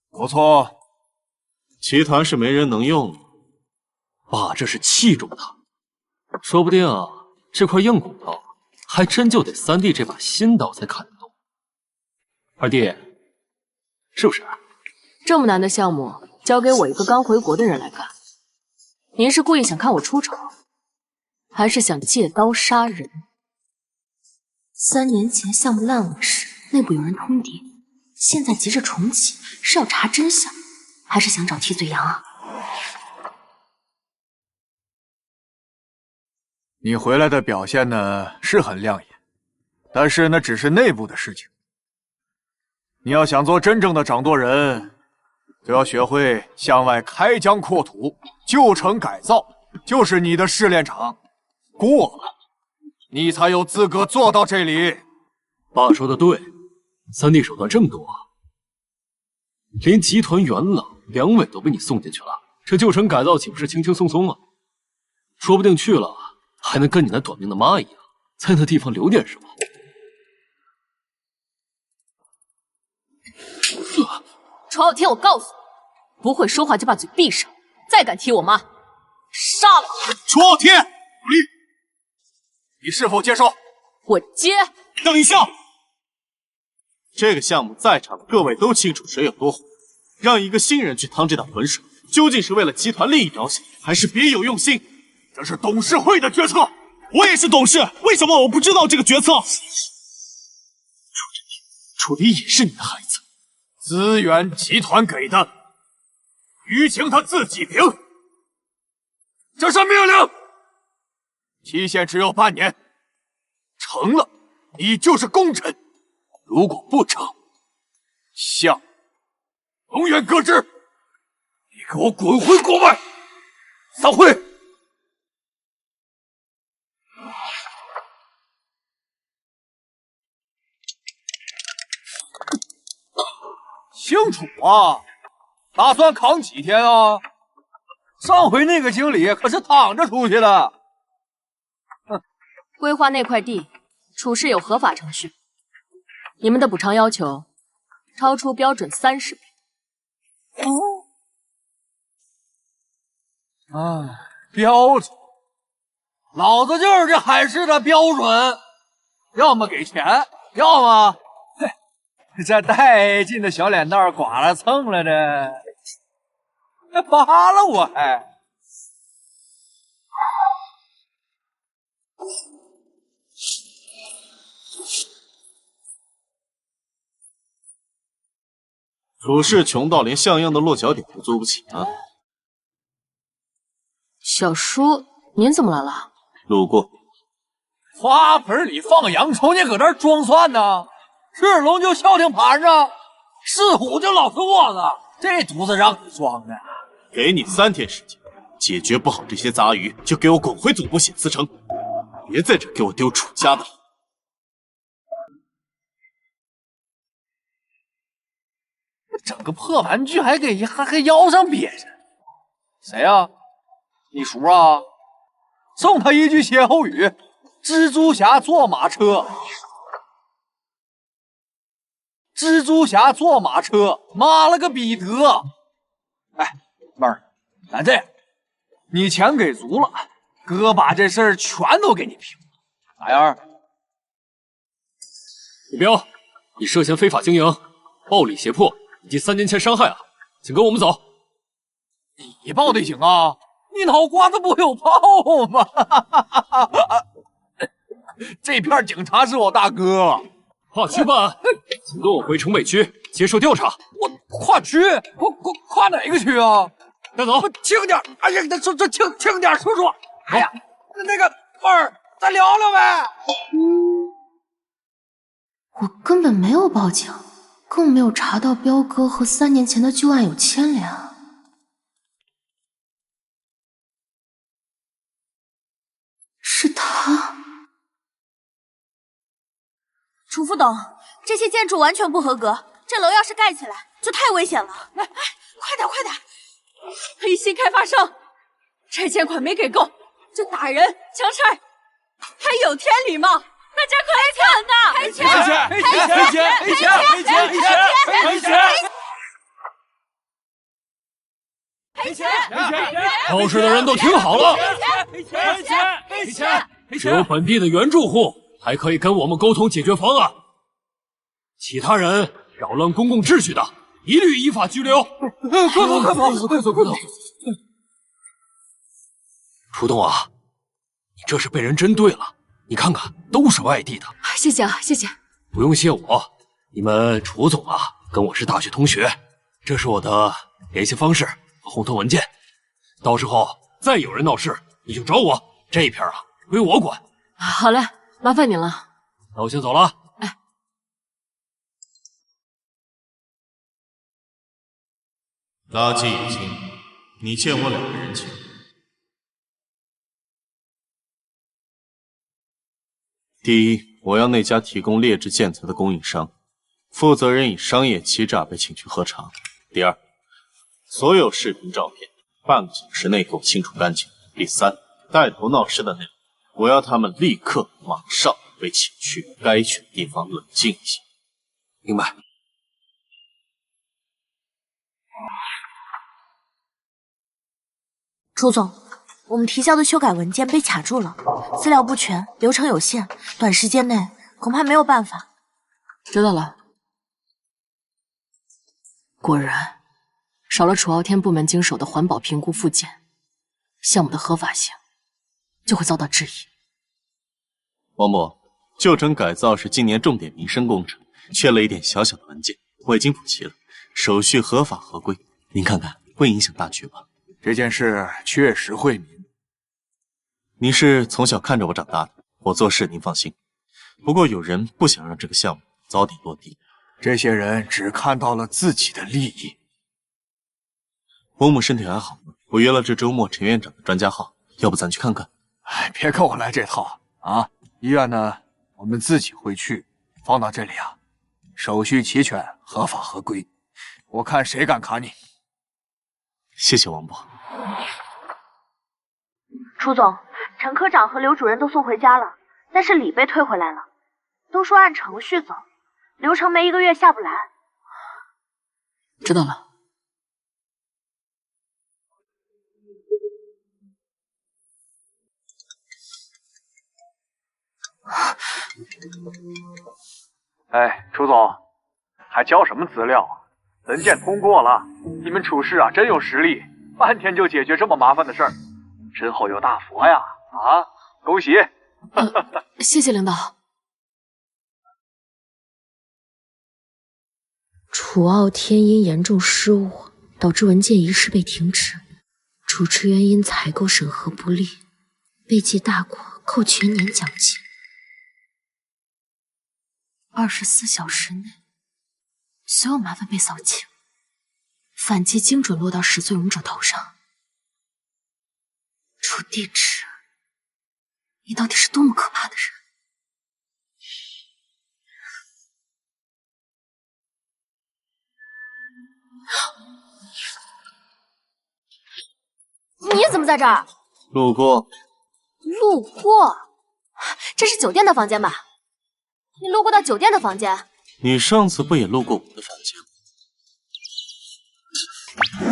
不错，集团是没人能用了。爸这是器重他，说不定这块硬骨头还真就得三弟这把新刀才砍得动。二弟，是不是？这么难的项目交给我一个刚回国的人来干，您是故意想看我出丑，还是想借刀杀人？3年前项目烂尾时，内部有人通敌，现在急着重启，是要查真相，还是想找替罪羊啊？你回来的表现呢是很亮眼，但是那只是内部的事情。你要想做真正的掌舵人，就要学会向外开疆扩土，旧城改造就是你的试炼场。过了，你才有资格坐到这里。爸说的对，三弟手段这么多，连集团元老、梁伟都被你送进去了，这旧城改造岂不是轻轻松松啊？说不定去了还能跟你那短命的妈一样，在那地方留点什么。楚傲天，我告诉你，不会说话就把嘴闭上，再敢提我妈，杀了你！楚傲天，你是否接受？我接。等一下，这个项目在场的各位都清楚谁有多火，让一个新人去趟这趟浑水，究竟是为了集团利益着想，还是别有用心？这是董事会的决策。我也是董事，为什么我不知道这个决策？楚楚离也是你的孩子。资源集团给的，余情他自己评。这是命令，期限只有半年，成了你就是功臣，如果不成，项永远搁置。你给我滚回国外！散会。清楚啊，打算扛几天啊？上回那个经理可是躺着出去的。规划那块地，处事有合法程序。你们的补偿要求超出标准30倍。标准，老子就是这海市的标准，要么给钱，要么，这带劲的小脸蛋刮了蹭了的，还扒了我还。楚氏穷到连像样的落脚点都租不起啊！小叔，您怎么来了？路过。花盆里放洋葱，你搁这儿装蒜呢？是龙就消停盘子，是虎就老实窝子，这犊子让你装的。给你3天时间，解决不好这些杂鱼，就给我滚回总部写辞呈，别在这给我丢楚家的。整个破玩具还腰上别着，谁呀？你叔啊？送他一句歇后语：蜘蛛侠坐马车。蜘蛛侠坐马车，妈了个逼得！哎，妹儿，咱这样，你钱给足了，哥把这事儿全都给你平了，咋样？目标，你涉嫌非法经营、暴力胁迫以及3年前伤害案，请跟我们走。你报的警啊？你脑瓜子不有泡吗？这片警察是我大哥。跨区办案，请跟我回城北区接受调查。我跨区？跨哪个区啊？带走。轻点！哎呀，这轻点，叔叔。哎呀，那个妹儿，咱聊聊呗。我根本没有报警，更没有查到彪哥和3年前的旧案有牵连啊。是他。楚副董，这些建筑完全不合格，这楼要是盖起来，就太危险了。哎，快点快点！黑心开发商，拆迁款没给够就打人强拆，还有天理吗？大家快赔钱的！赔钱！闹事的人都听好了，赔钱！只有本地的原住户还可以跟我们沟通解决方案，其他人扰乱公共秩序的，一律依法拘留。快走！楚董啊，你这是被人针对了，你看看，都是外地的。谢谢啊，谢谢。不用谢我，你们楚总啊，跟我是大学同学，这是我的联系方式和红头文件，到时候再有人闹事，你就找我，这一片啊归我管。好嘞，麻烦您了。那我先走了。哎，垃圾已清，你欠我2个人情。第一，我要那家提供劣质建材的供应商，负责人以商业欺诈被请去喝茶。第二，所有视频照片半个小时内给我清除干净。第三，带头闹事的那人，我要他们立刻马上被请去该去的地方冷静一下。明白。楚总，我们提交的修改文件被卡住了，资料不全，流程有限，短时间内恐怕没有办法。知道了。果然，少了楚傲天部门经手的环保评估附件，项目的合法性就会遭到质疑。王某，旧城改造是今年重点民生工程，缺了一点小小的文件，我已经补齐了，手续合法合规。您看看，会影响大局吧？这件事确实惠民。你是从小看着我长大的，我做事您放心。不过有人不想让这个项目早点落地，这些人只看到了自己的利益。伯母身体还好吗？我约了这周末陈院长的专家号，要不咱去看看？哎，别跟我来这套啊！医院呢，我们自己会去。放到这里啊，手续齐全，合法合规。我看谁敢卡你！谢谢王伯。楚总，陈科长和刘主任都送回家了，但是礼被退回来了，都说按程序走，流程没1个月下不来。知道了。哎，楚总，还交什么资料啊？文件通过了，你们处事啊真有实力，半天就解决这么麻烦的事儿，身后有大佛呀！啊，恭喜！谢谢领导。楚傲天因严重失误，导致文件仪式被停止，主持人因采购审核不力，被记大过，扣全年奖金。24小时内，所有麻烦被扫清，反击精准落到始作俑者头上。楚地址，你到底是多么可怕的人！你怎么在这儿？路过。路过？这是酒店的房间吧？你路过到酒店的房间？你上次不也路过我的房间？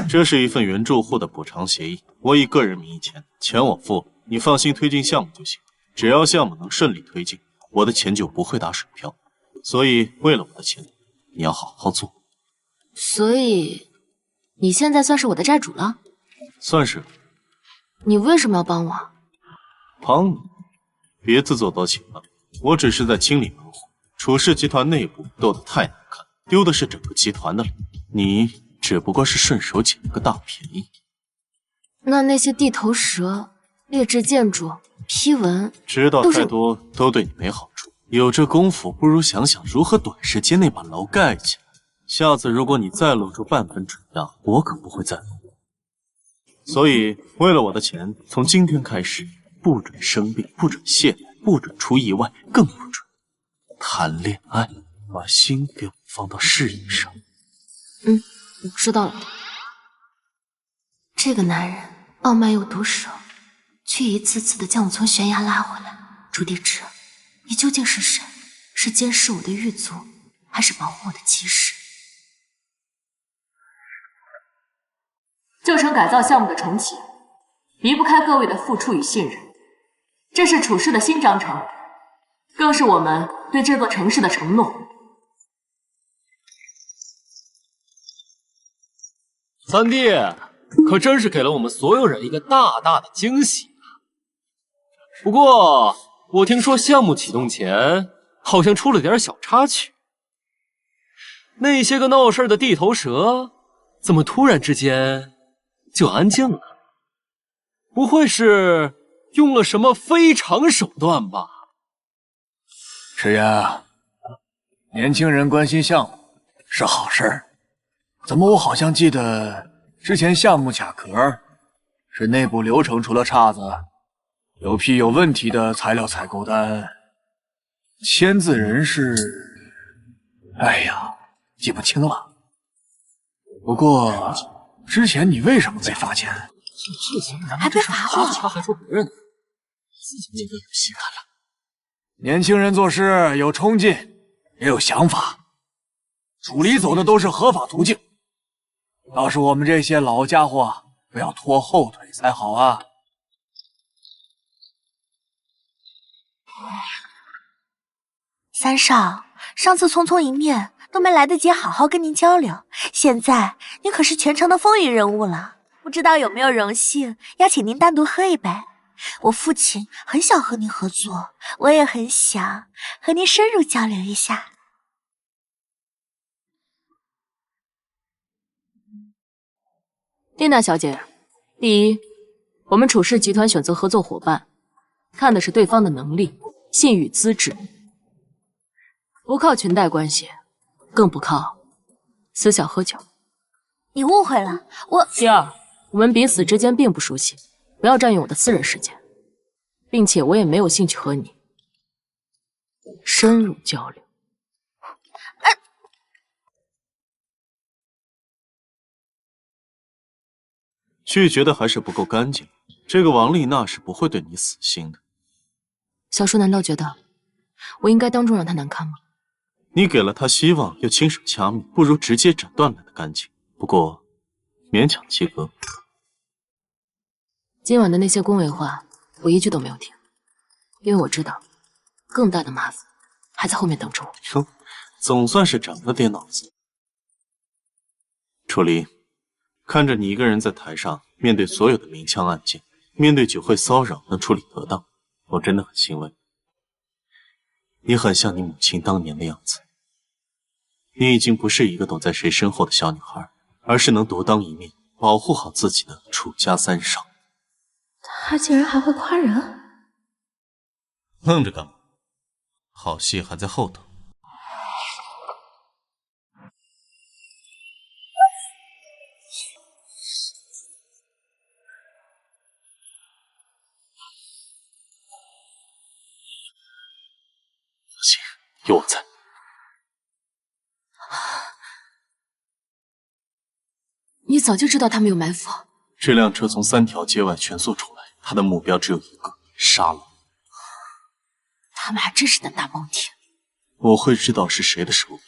这是一份原住户的补偿协议，我以个人名义签，钱我付了，你放心推进项目就行。只要项目能顺利推进，我的钱就不会打水漂。所以为了我的钱，你要好好做。所以你现在算是我的债主了？算是。你为什么要帮我？帮你？别自作多情了，我只是在清理门户。楚氏集团内部斗得太难看，丢的是整个集团的脸。你只不过是顺手捡了个大便宜。那些地头蛇、劣质建筑、批文，知道太多都对你没好处。有这功夫，不如想想如何短时间内把楼盖起来。下次如果你再露出半分蠢样，我可不会再放过。所以，为了我的钱，从今天开始，不准生病，不准懈怠，不准出意外，更不准谈恋爱。把心给我放到事业上。知道了。这个男人傲慢又毒舌，却一次次的将我从悬崖拉回来。朱地之，你究竟是谁？是监视我的狱卒，还是保护我的骑士？旧城改造项目的重启，离不开各位的付出与信任。这是楚氏的新章程，更是我们对这座城市的承诺。三弟，可真是给了我们所有人一个大大的惊喜啊！不过，我听说项目启动前好像出了点小插曲，那些个闹事的地头蛇怎么突然之间就安静了？不会是用了什么非常手段吧？石岩，年轻人关心项目是好事儿。怎么我好像记得之前项目卡壳是内部流程出了岔子，有批有问题的材料采购单，签字人是……哎呀，记不清了。不过之前你为什么被罚钱？还被罚了？他还说别人呢，自己这个有戏看了。年轻人做事有冲劲，也有想法，楚离走的都是合法途径。倒是我们这些老家伙不要拖后腿才好啊！三少，上次匆匆一面都没来得及好好跟您交流，现在您可是全城的风云人物了，不知道有没有荣幸邀请您单独喝一杯？我父亲很想和您合作，我也很想和您深入交流一下。丽娜小姐，第一，我们楚氏集团选择合作伙伴，看的是对方的能力、信誉、资质，不靠裙带关系，更不靠私下喝酒。你误会了，第二，我们彼此之间并不熟悉，不要占用我的私人时间，并且我也没有兴趣和你深入交流。拒绝的还是不够干净，这个王丽娜是不会对你死心的。小叔难道觉得我应该当众让她难堪吗？你给了她希望，又亲手掐灭，不如直接斩断来的干净。不过，勉强及格。今晚的那些恭维话，我一句都没有听，因为我知道，更大的麻烦还在后面等着我。哼，总算是长了点脑子。楚离，看着你一个人在台上面对所有的明枪暗箭，面对酒会骚扰能处理得当，我真的很欣慰。你很像你母亲当年的样子，你已经不是一个躲在谁身后的小女孩，而是能独当一面，保护好自己的楚家三少。他竟然还会夸人，愣着干嘛？好戏还在后头。有我在。你早就知道他们有埋伏。这辆车从3条街外全速出来，他的目标只有一个：杀了我。他们还真是胆大包天。我会知道是谁的手笔，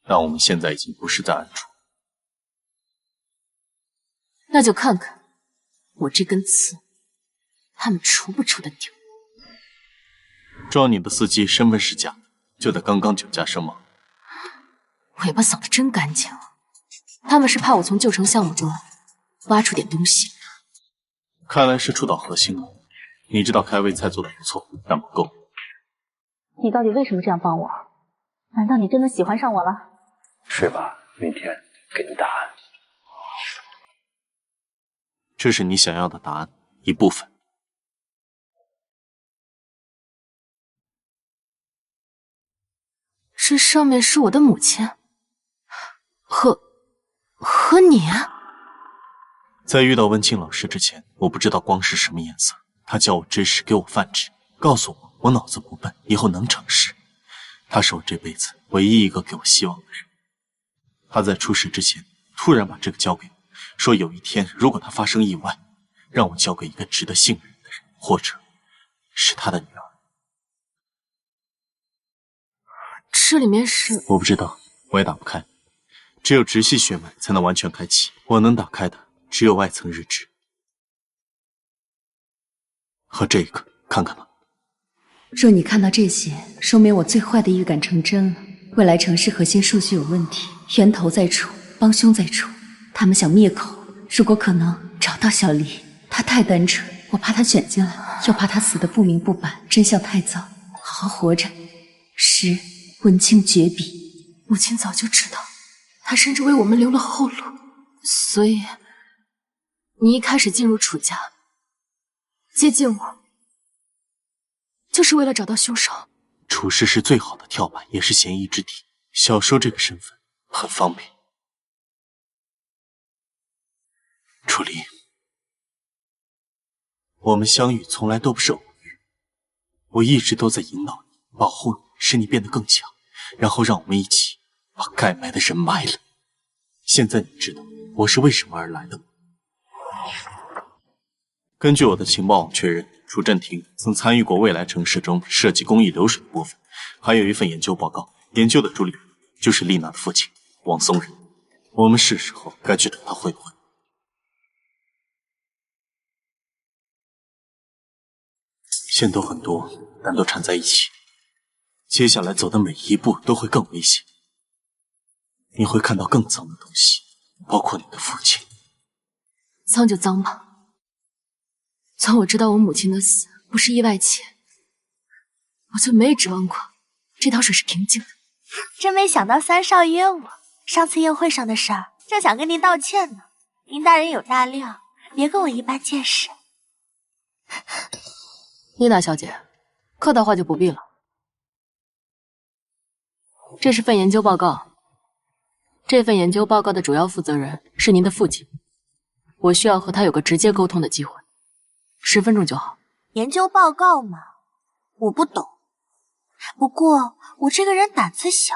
但我们现在已经不是在暗处。那就看看我这根刺，他们除不除得掉。撞你的司机身份是假的，就在刚刚酒驾身亡。尾巴扫得真干净。他们是怕我从旧城项目中挖出点东西。看来是触到核心了。你知道开胃菜做的不错，但不够。你到底为什么这样帮我？难道你真的喜欢上我了？睡吧，明天给你答案。这是你想要的答案一部分。这上面是我的母亲，和你。在遇到温清老师之前，我不知道光是什么颜色。他教我知识，给我饭吃，告诉我我脑子不笨，以后能成事。他是我这辈子唯一一个给我希望的人。他在出事之前突然把这个交给我，说有一天如果他发生意外，让我交给一个值得信任的人，或者是他的女儿。这里面是……我不知道，我也打不开，只有直系血脉才能完全开启。我能打开的只有外层日志和这个，看看吧。若你看到这些，说明我最坏的预感成真了。未来城市核心数据有问题，源头在楚，帮凶在楚，他们想灭口。如果可能，找到小黎，他太单纯，我怕他卷进来，又怕他死得不明不白，真相太早，好好活着。诗文清绝笔，母亲早就知道，她甚至为我们留了后路。所以，你一开始进入楚家，接近我，就是为了找到凶手。楚氏是最好的跳板，也是嫌疑之地。小收这个身份很方便。楚离，我们相遇从来都不是偶遇，我一直都在引导你，保护你，使你变得更强，然后让我们一起把该埋的人埋了。现在你知道我是为什么而来的吗？根据我的情报网确认，楚振廷曾参与过未来城市中设计工艺流水的部分，还有一份研究报告，研究的主理人就是丽娜的父亲王松仁。我们是时候该去找他会会。线都很多，但都缠在一起，接下来走的每一步都会更危险。你会看到更脏的东西，包括你的父亲。脏就脏吧。从我知道我母亲的死不是意外起，我就没指望过这条水是平静的。真没想到三少约我，上次宴会上的事儿，正想跟您道歉呢。林大人有大量，别跟我一般见识。丽娜小姐，客套话就不必了。这是份研究报告，这份研究报告的主要负责人是您的父亲，我需要和他有个直接沟通的机会，10分钟就好。研究报告嘛，我不懂。不过我这个人胆子小，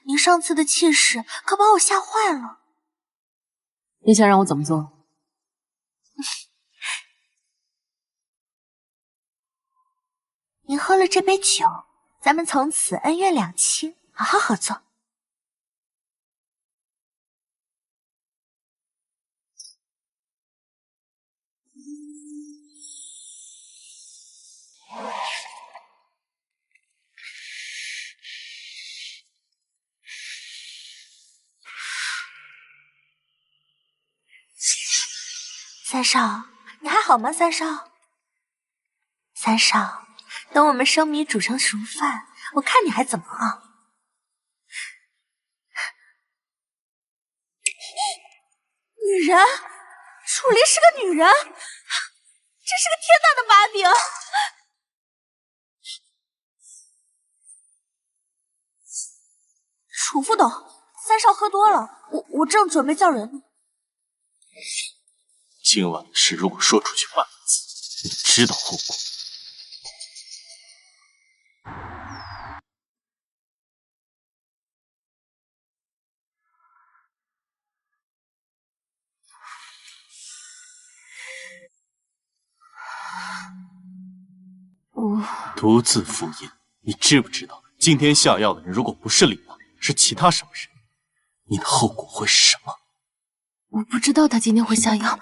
您上次的气势可把我吓坏了。你想让我怎么做？您喝了这杯酒，咱们从此恩怨两清，好好合作。三少，你还好吗？三少，三少，等我们生米煮成熟饭，我看你还怎么熬。女人，楚离是个女人，这是个天大的把柄。楚副董，三少喝多了，我正准备叫人呢。今晚的事如果说出去半个字，你知道后果。独自赴宴，你知不知道今天下药的人如果不是李娜，是其他什么人，你的后果会是什么？我不知道他今天会下药。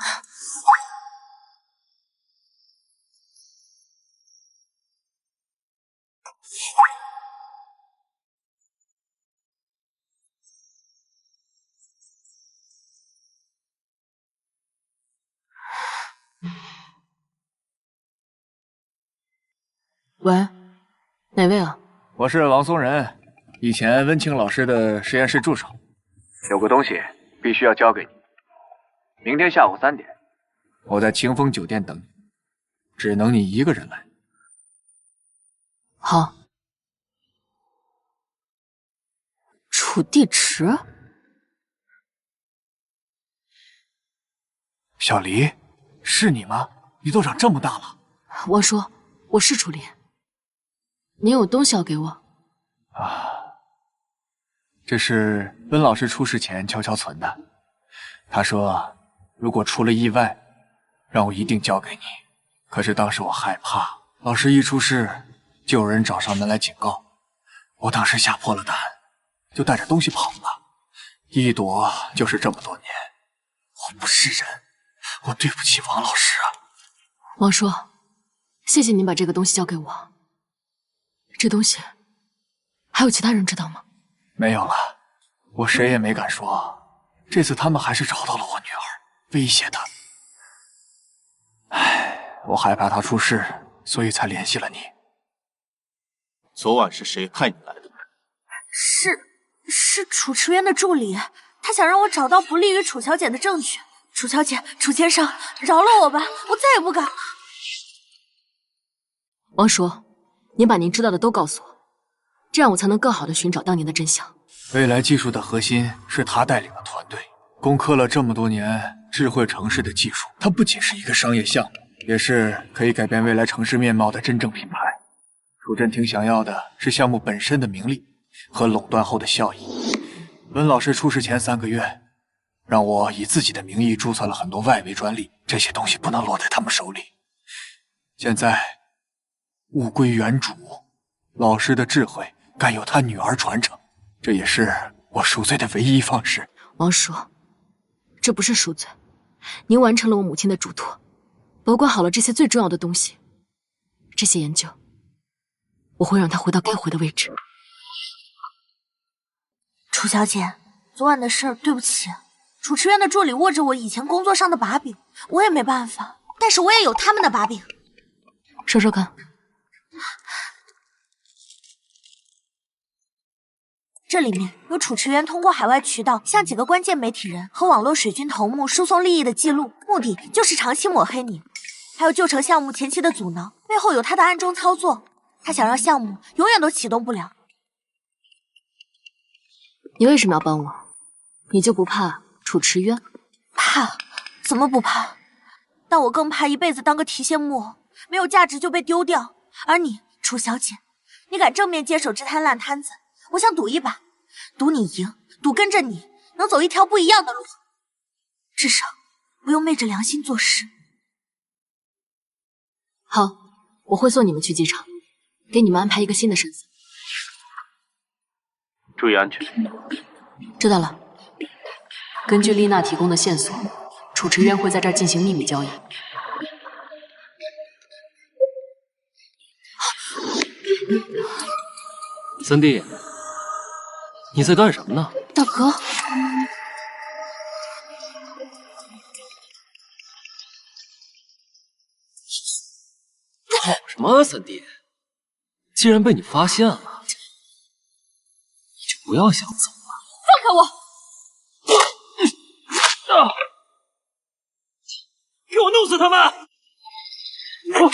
喂，哪位啊？我是王松仁，以前温清老师的实验室助手。有个东西必须要交给你，明天下午3点，我在清风酒店等你，只能你一个人来。好。楚地池，小黎，是你吗？你都长这么大了。王叔，我是楚离。你有东西要给我啊？这是温老师出事前悄悄存的。他说，如果出了意外，让我一定交给你。可是当时我害怕，老师一出事，就有人找上门来警告。我当时吓破了胆，就带着东西跑了。一躲就是这么多年，我不是人，我对不起王老师啊。王叔，谢谢您把这个东西交给我。这东西还有其他人知道吗？没有了，我谁也没敢说。这次他们还是找到了我女儿，威胁她。唉，我害怕她出事，所以才联系了你。昨晚是谁派你来的？是楚池渊的助理，他想让我找到不利于楚小姐的证据。楚小姐，楚先生，饶了我吧，我再也不敢。王叔，您把您知道的都告诉我，这样我才能更好的寻找当年的真相。未来技术的核心是他带领的团队，攻克了这么多年智慧城市的技术。它不仅是一个商业项目，也是可以改变未来城市面貌的真正品牌。楚振廷想要的是项目本身的名利和垄断后的效益。温老师出事前3个月，让我以自己的名义注册了很多外围专利，这些东西不能落在他们手里。现在物归原主，老师的智慧该由他女儿传承，这也是我赎罪的唯一方式。王叔，这不是赎罪，您完成了我母亲的嘱托，保管好了这些最重要的东西。这些研究，我会让它回到该回的位置。楚小姐，昨晚的事儿，对不起。楚池渊的助理握着我以前工作上的把柄，我也没办法，但是我也有他们的把柄。说说看。这里面有楚池渊通过海外渠道向几个关键媒体人和网络水军头目输送利益的记录，目的就是长期抹黑你。还有旧城项目前期的阻挠，背后有他的暗中操作。他想让项目永远都启动不了。你为什么要帮我？你就不怕楚池渊？怕？怎么不怕？但我更怕一辈子当个提线木偶，没有价值就被丢掉。而你，楚小姐，你敢正面接手这摊烂摊子，我想赌一把，赌你赢，赌跟着你能走一条不一样的路，至少不用昧着良心做事。好，我会送你们去机场，给你们安排一个新的身份。注意安全。知道了。根据丽娜提供的线索，楚池渊会在这儿进行秘密交易。三弟，你在干什么呢？大哥，跑什么啊，三弟？既然被你发现了，你就不要想走了。放开我！给我弄死他们！小心！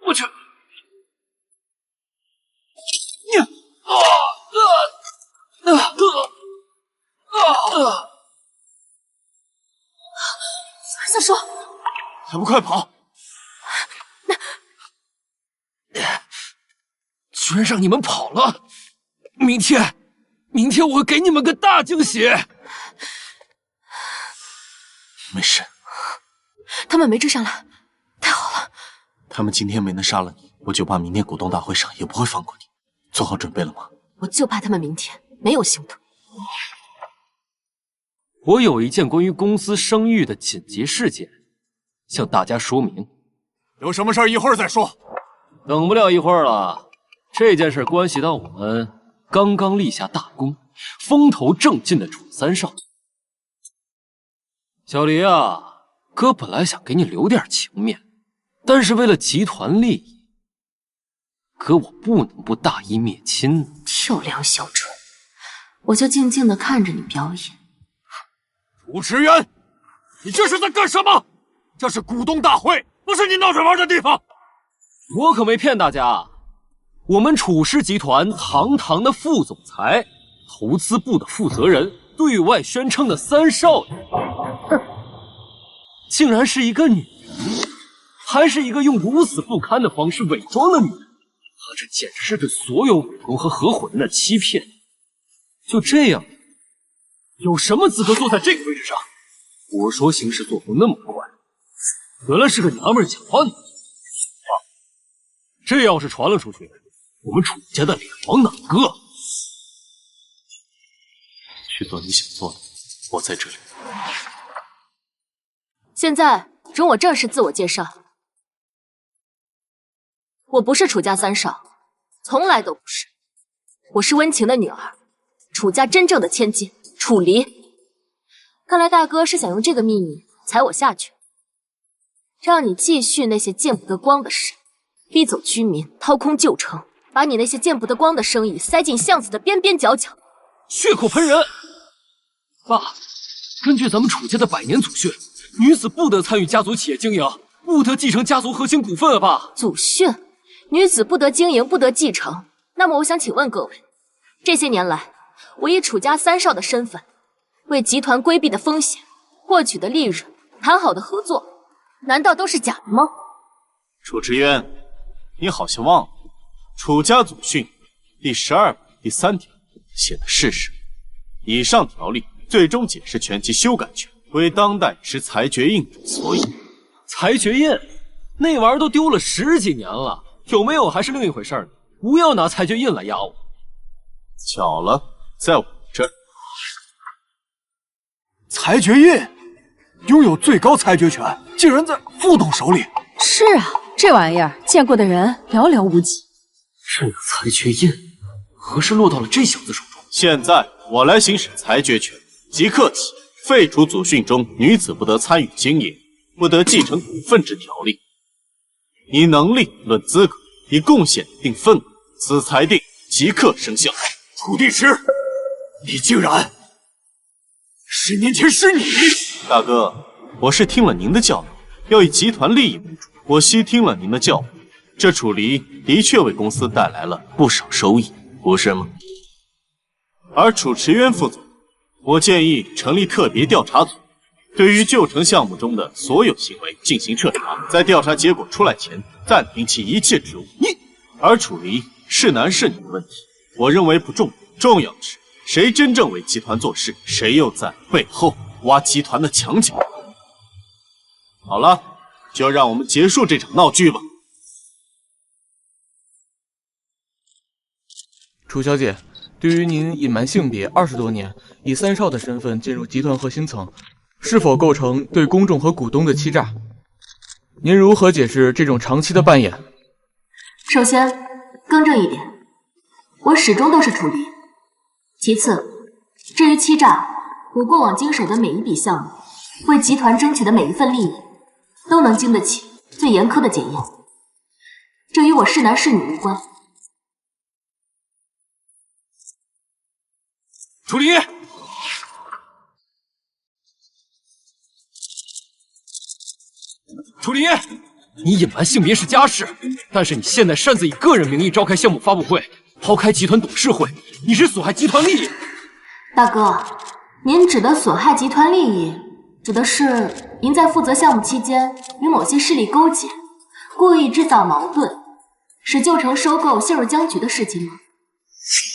我去！小叔，还不快跑！居然让你们跑了！明天我会给你们个大惊喜！没事，他们没追上来，太好了！他们今天没能杀了你，我就怕明天股东大会上也不会放过你。做好准备了吗？我就怕他们明天没有行动。我有一件关于公司声誉的紧急事件，向大家说明。有什么事一会儿再说。等不了一会儿了，这件事关系到我们刚刚立下大功、风头正劲的楚三少。小黎啊，哥本来想给你留点情面，但是为了集团利益，哥我不能不大义灭亲。跳梁小蠢，我就静静的看着你表演。楚池渊，你这是在干什么？这是股东大会，不是你闹着玩的地方。我可没骗大家，我们楚氏集团堂堂的副总裁、投资部的负责人，对外宣称的三少爷，竟然是一个女人，还是一个用如此不堪的方式伪装的女人。这简直是对所有股东和合伙人的欺骗。就这样，有什么资格坐在这个位置上？我说行事作风那么快，原来是个娘们儿讲话呢。这要是传了出去，我们楚家的脸往哪搁？去做你想做的，我在这里。现在容我正式自我介绍，我不是楚家三少，从来都不是。我是温情的女儿，楚家真正的千金楚离。看来大哥是想用这个秘密踩我下去，让你继续那些见不得光的事，逼走居民，掏空旧城，把你那些见不得光的生意塞进巷子的边边角角。血口喷人！爸，根据咱们楚家的100年祖训，女子不得参与家族企业经营，不得继承家族核心股份啊！爸，祖训，女子不得经营，不得继承。那么我想请问各位，这些年来，我以楚家三少的身份，为集团规避的风险、获取的利润、谈好的合作，难道都是假的吗？楚池渊，你好像忘了，楚家祖训第12版第3条写的是什么？以上条例最终解释权及修改权为当代持裁决印者所有。裁决印那玩意儿都丢了10几年了，有没有还是另一回事呢。不要拿裁决印来压我。巧了，在我这儿，裁决印拥有最高裁决权，竟然在副董手里。是啊，这玩意儿见过的人寥寥无几。这个裁决印何时落到了这小子手中？现在我来行使裁决权，即刻起废除祖训中女子不得参与经营、不得继承股份之条例，以能力论资格，以贡献定份额。此裁定即刻生效。楚地师，你竟然10年前是你！大哥，我是听了您的教导，要以集团利益为主。我悉听了您的教诲，这楚离的确为公司带来了不少收益，不是吗？而楚池渊副总，我建议成立特别调查组，对于旧城项目中的所有行为进行彻查，在调查结果出来前暂停其一切职务。而楚离是男是女的问题，我认为不重要，重要的是谁真正为集团做事，谁又在背后挖集团的墙角。好了，就让我们结束这场闹剧吧。楚小姐，对于您隐瞒性别20多年，以3少的身份进入集团核心层，是否构成对公众和股东的欺诈？您如何解释这种长期的扮演？首先，更正一点，我始终都是楚离。其次，至于欺诈，我过往经手的每一笔项目，为集团争取的每一份利益，都能经得起最严苛的检验。这与我是男是女无关。楚离，楚离，你隐瞒性别是家事，但是你现在擅自以个人名义召开项目发布会，抛开集团董事会，你是损害集团利益。大哥，您指的损害集团利益，指的是您在负责项目期间与某些势力勾结，故意制造矛盾，使旧城收购陷入僵局的事情吗？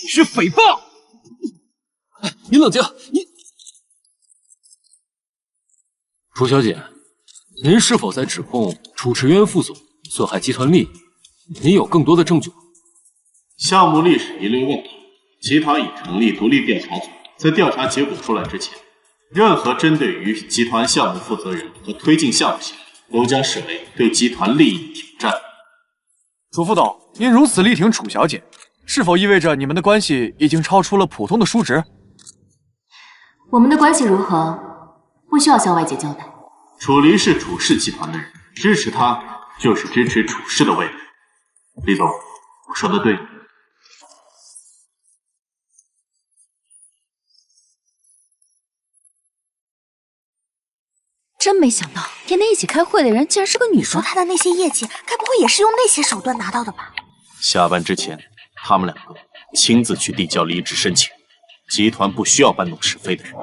你是诽谤！哎，你冷静，你。楚小姐，您是否在指控楚池渊副总损害集团利益？您有更多的证据吗？项目历史遗留问题，集团已成立独立调查组，在调查结果出来之前，任何针对于集团项目负责人和推进项目行为，都将视为对集团利益挑战。楚副总，您如此力挺楚小姐，是否意味着你们的关系已经超出了普通的叔侄？我们的关系如何，不需要向外界交代。楚离是楚氏集团的人，支持他就是支持楚氏的未来。李总，我说的对吗？真没想到，天天一起开会的人竟然是个女的。说他的那些业绩，该不会也是用那些手段拿到的吧？下班之前，他们两个亲自去递交离职申请。集团不需要搬弄是非的人。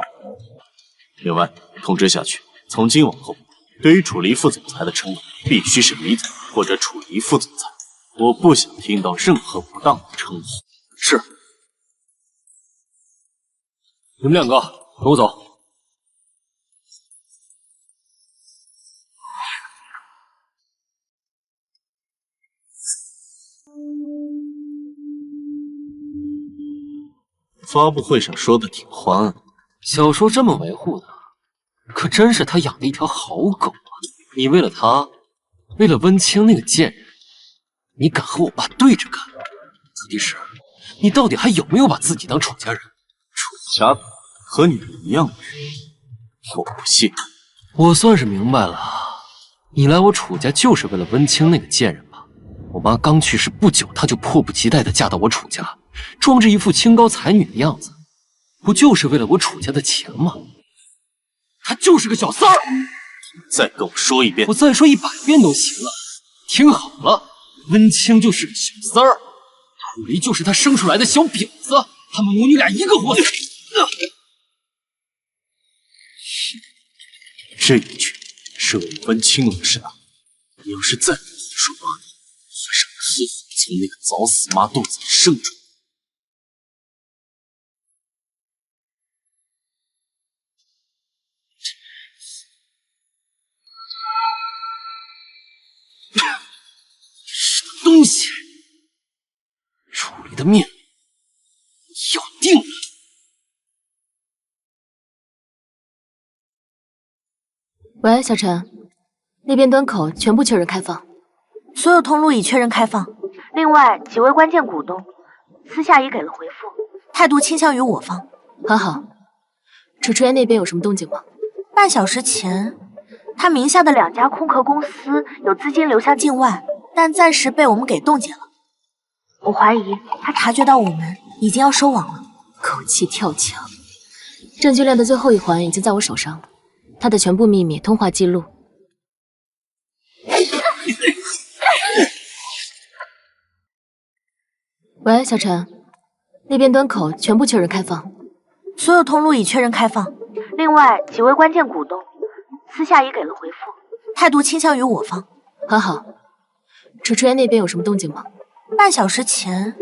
另外，通知下去，从今往后，对于楚离副总裁的称呼，必须是李总或者楚离副总裁。我不想听到任何不当的称呼。是。你们两个跟我走。发布会上说的挺欢啊，小说这么维护的，可真是他养的一条好狗啊！你为了他，为了温清那个贱人，你敢和我爸对着干？子弟师，你到底还有没有把自己当楚家人？楚家和你一样的人，我不信。我算是明白了，你来我楚家就是为了温清那个贱人吧？我妈刚去世不久，她就迫不及待地嫁到我楚家。装着一副清高才女的样子，不就是为了我楚家的钱吗？她就是个小三儿！再跟我说一遍，我再说100遍都行了。听好了，温清就是个小三儿，楚离就是她生出来的小婊子，他们母女俩一个活死。这一句是为温清而说的，你要是再跟我说话，会让你活活从那个早死妈肚子里生出来。什么东西？楚离的命要定了。喂，小陈，那边端口全部确认开放，所有通路已确认开放。另外几位关键股东私下已给了回复，态度倾向于我方。很好。楚楚妍那边有什么动静吗？半小时前，他名下的2家空壳公司有资金流向境外，但暂时被我们给冻结了。我怀疑他察觉到我们已经要收网了，口气跳墙。证据链的最后一环已经在我手上了，他的全部秘密通话记录。喂，小陈，那边端口全部确认开放，所有通路已确认开放。另外几位关键股东私下也给了回复，态度倾向于我方。很好。楚楚妍那边有什么动静吗？半小时前，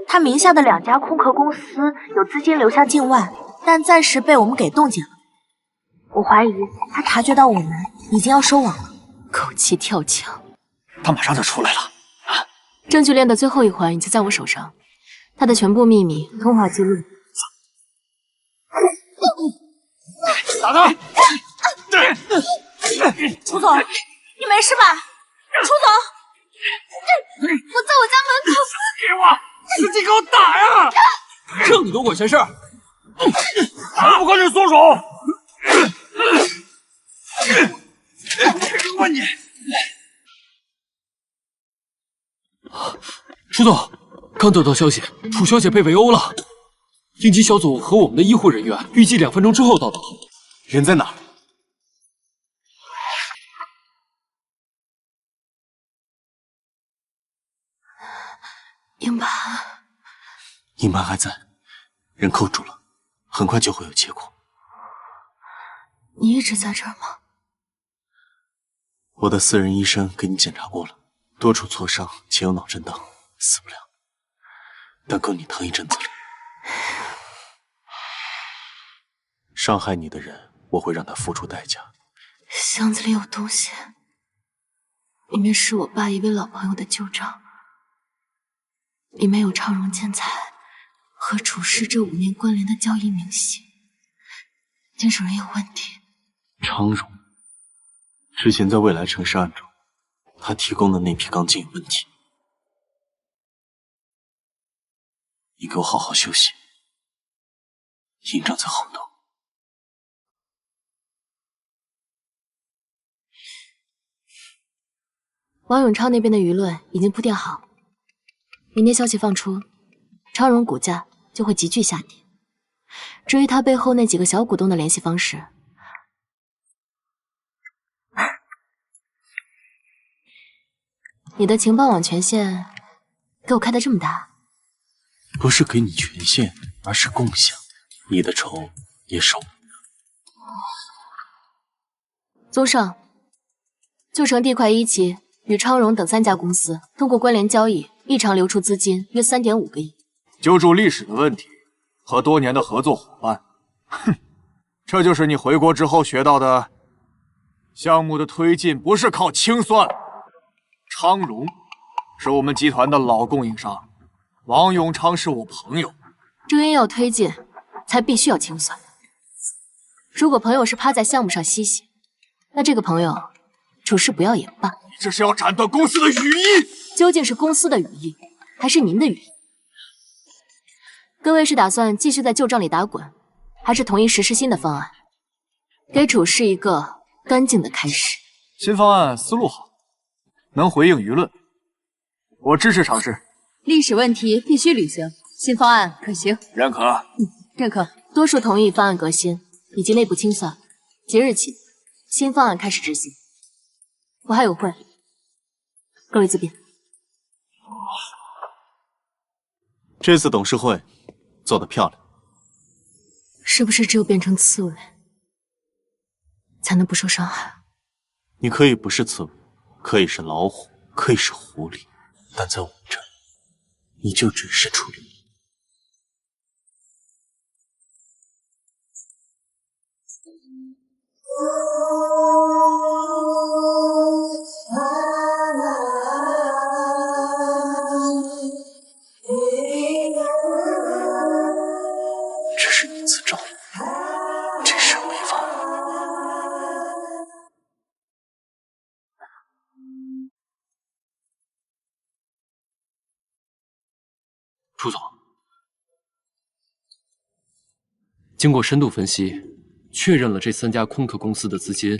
他名下的2家空壳公司有资金流向境外，但暂时被我们给冻结了。我怀疑他察觉到我们已经要收网了，口气跳墙。他马上就出来了。证据链的最后一环已经在我手上，他的全部秘密通话记录。打他！楚总，你没事吧？楚总，我在我家门口。给我，使劲给我打呀！让你多管闲事！还不赶紧松手！我你！楚总，刚得到消息，楚小姐被围殴了。应急小组和我们的医护人员预计2分钟之后到达。人在哪儿？硬盘，硬盘还在，人扣住了，很快就会有结果。你一直在这儿吗？我的私人医生给你检查过了，多处挫伤且有脑震荡，死不了，但够你疼一阵子了。伤害你的人，我会让他付出代价。箱子里有东西，里面是我爸一位老朋友的旧账，里面有昌荣建材和楚氏这5年关联的交易明细。金主人有问题。昌荣之前在未来城市案中，他提供的那批钢筋有问题。你给我好好休息，营长在后头。王永昌那边的舆论已经铺垫好，明天消息放出，昌荣股价就会急剧下跌。至于他背后那几个小股东的联系方式，你的情报网权限给我开的这么大，不是给你权限，而是共享，你的仇也受不了。综上，旧城地块1期与昌荣等3家公司通过关联交易，异常流出资金约3.5个亿。揪住历史的问题和多年的合作伙伴，哼，这就是你回国之后学到的。项目的推进不是靠清算。昌荣是我们集团的老供应商，王永昌是我朋友。正因要推进，才必须要清算。如果朋友是趴在项目上吸血，那这个朋友处事不要也罢。你这是要斩断公司的羽翼？究竟是公司的羽翼，还是您的羽翼？各位是打算继续在旧账里打滚，还是同意实施新的方案，给处事一个干净的开始？新方案思路好，能回应舆论，我支持尝试。历史问题必须履行，新方案可行。认可。认可。多数同意方案革新以及内部清算，即日起新方案开始执行。我还有会，各位自便。这次董事会做得漂亮，是不是只有变成刺猬，才能不受伤害？你可以不是刺猬，可以是老虎，可以是狐狸，但在我这里，你就只是处理。这是你自招，这是违法。楚总，经过深度分析，确认了这3家空壳公司的资金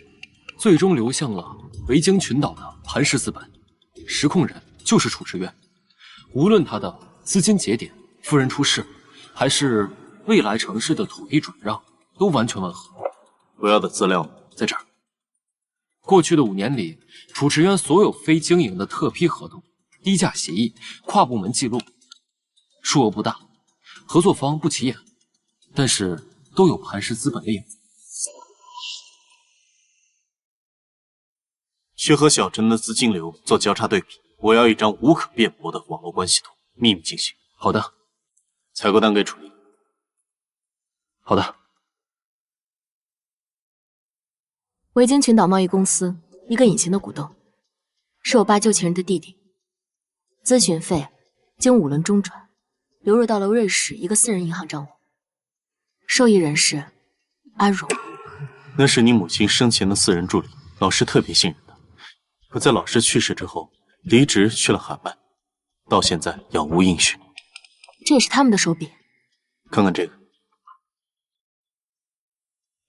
最终流向了维京群岛的磐石资本，实控人就是楚池渊。无论他的资金节点、夫人出事，还是未来城市的土地转让，都完全吻合。我要的资料在这儿。过去的5年里，楚池渊所有非经营的特批合同、低价协议、跨部门记录，数额不大，合作方不起眼，但是都有磐石资本的影子。去和小陈的资金流做交叉对比，我要一张无可辩驳的网络关系图，秘密进行。好的。采购单给楚离。好的。维京群岛贸易公司一个隐形的股东，是我爸旧情人的弟弟。咨询费经5轮中转，流入到了瑞士一个私人银行账户。受益人是阿荣。那是你母亲生前的私人助理，老师特别信任的。可在老师去世之后，离职去了海外，到现在杳无音讯。这也是他们的手笔。看看这个，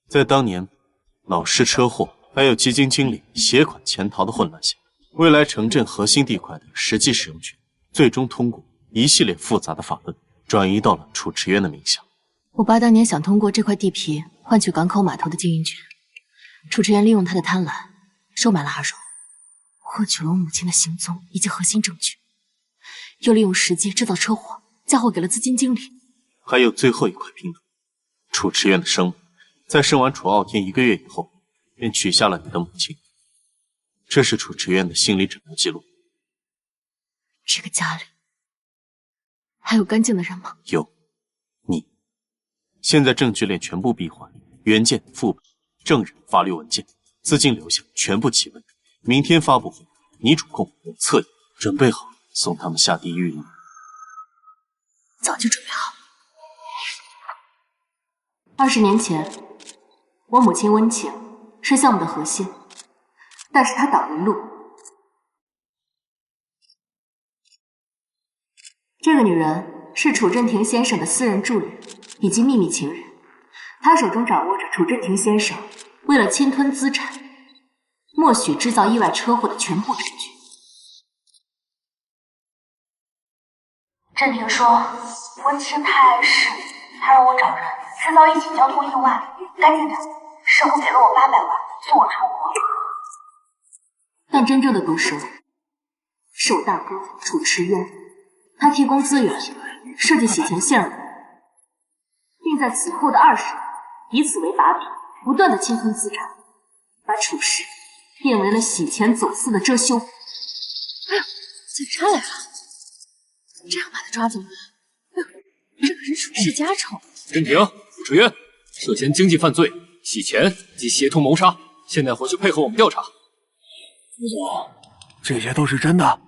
在当年老师车祸还有基金经理携款潜逃的混乱下，未来城镇核心地块的实际使用权最终通过一系列复杂的法论转移到了楚池渊的名下。我爸当年想通过这块地皮换取港口码头的经营权，楚池渊利用他的贪婪收买了阿荣，获取了我母亲的行踪以及核心证据，又利用时机制造车祸，嫁祸给了资金经理。还有最后一块拼图，楚池渊的生母在生完楚傲天1个月以后，便取下了你的母亲。这是楚池渊的心理诊疗记录。这个家里还有干净的人吗？有，你。现在证据链全部闭环，原件、副本、证人、法律文件、资金流向全部齐备。明天发布会，你主控，我侧影，准备好送他们下地狱了。早就准备好。20年前，我母亲温情是项目的核心，但是她挡人路。这个女人是楚振廷先生的私人助理以及秘密情人，她手中掌握着楚振廷先生为了侵吞资产，默许制造意外车祸的全部证据。振廷说，温情太碍事，他让我找人制造一起交通意外，干净点，事后给了我800万，送我出国。但真正的毒手是我大哥楚池渊，他提供资源，设计洗钱线路，并在此后的20年以此为把柄，不断的侵吞资产，把楚氏变为了洗钱走私的遮羞布。哎呦，警察来了！这样把他抓走了。哎呦，这可是楚氏家丑。振廷、楚池渊涉嫌经济犯罪、洗钱及协同谋杀，现在回去配合我们调查。副总，这些都是真的？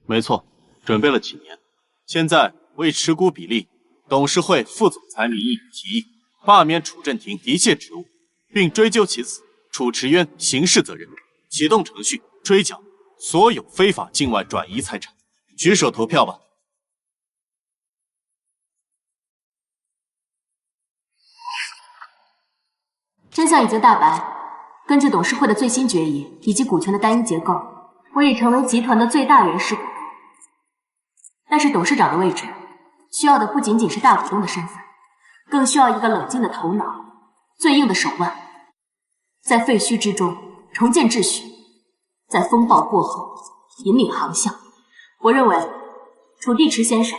没错，准备了几年，现在为持股比例，董事会副总裁名义提议罢免楚振廷一切职务，并追究其子楚池渊刑事责任，启动程序追缴所有非法境外转移财产。举手投票吧。真相已经大白。根据董事会的最新决议以及股权的单一结构，我已成为集团的最大原始股东。但是董事长的位置需要的不仅仅是大股东的身份，更需要一个冷静的头脑、最硬的手腕，在废墟之中重建秩序，在风暴过后引领航向。我认为楚地池先生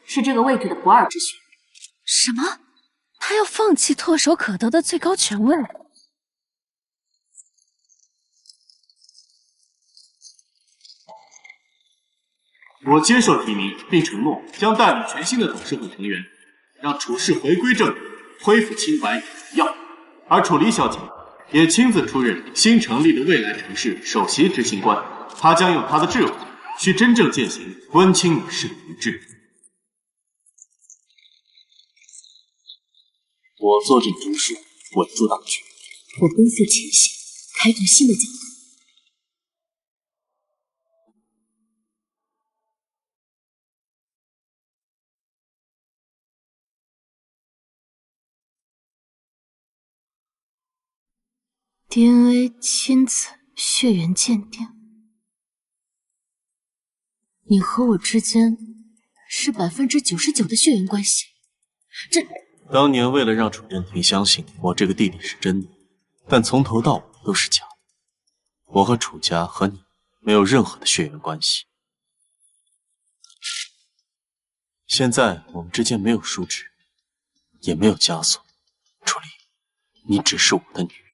是这个位置的不二之选。什么？他要放弃唾手可得的最高权位？我接受提名，并承诺将带领全新的董事会成员，让楚氏回归正轨，恢复清白荣耀。而楚离小姐也亲自出任新成立的未来城市首席执行官，她将用她的智慧去真正践行温清女士的遗志。我坐镇中枢，稳住大局。我奔赴前线，开拓新的疆土。DNA 亲子血缘鉴定，你和我之间是99%的血缘关系。这当年为了让楚振廷相信我这个弟弟是真的，但从头到尾都是假的。我和楚家和你没有任何的血缘关系。现在我们之间没有叔侄，也没有枷锁。楚离，你只是我的女人。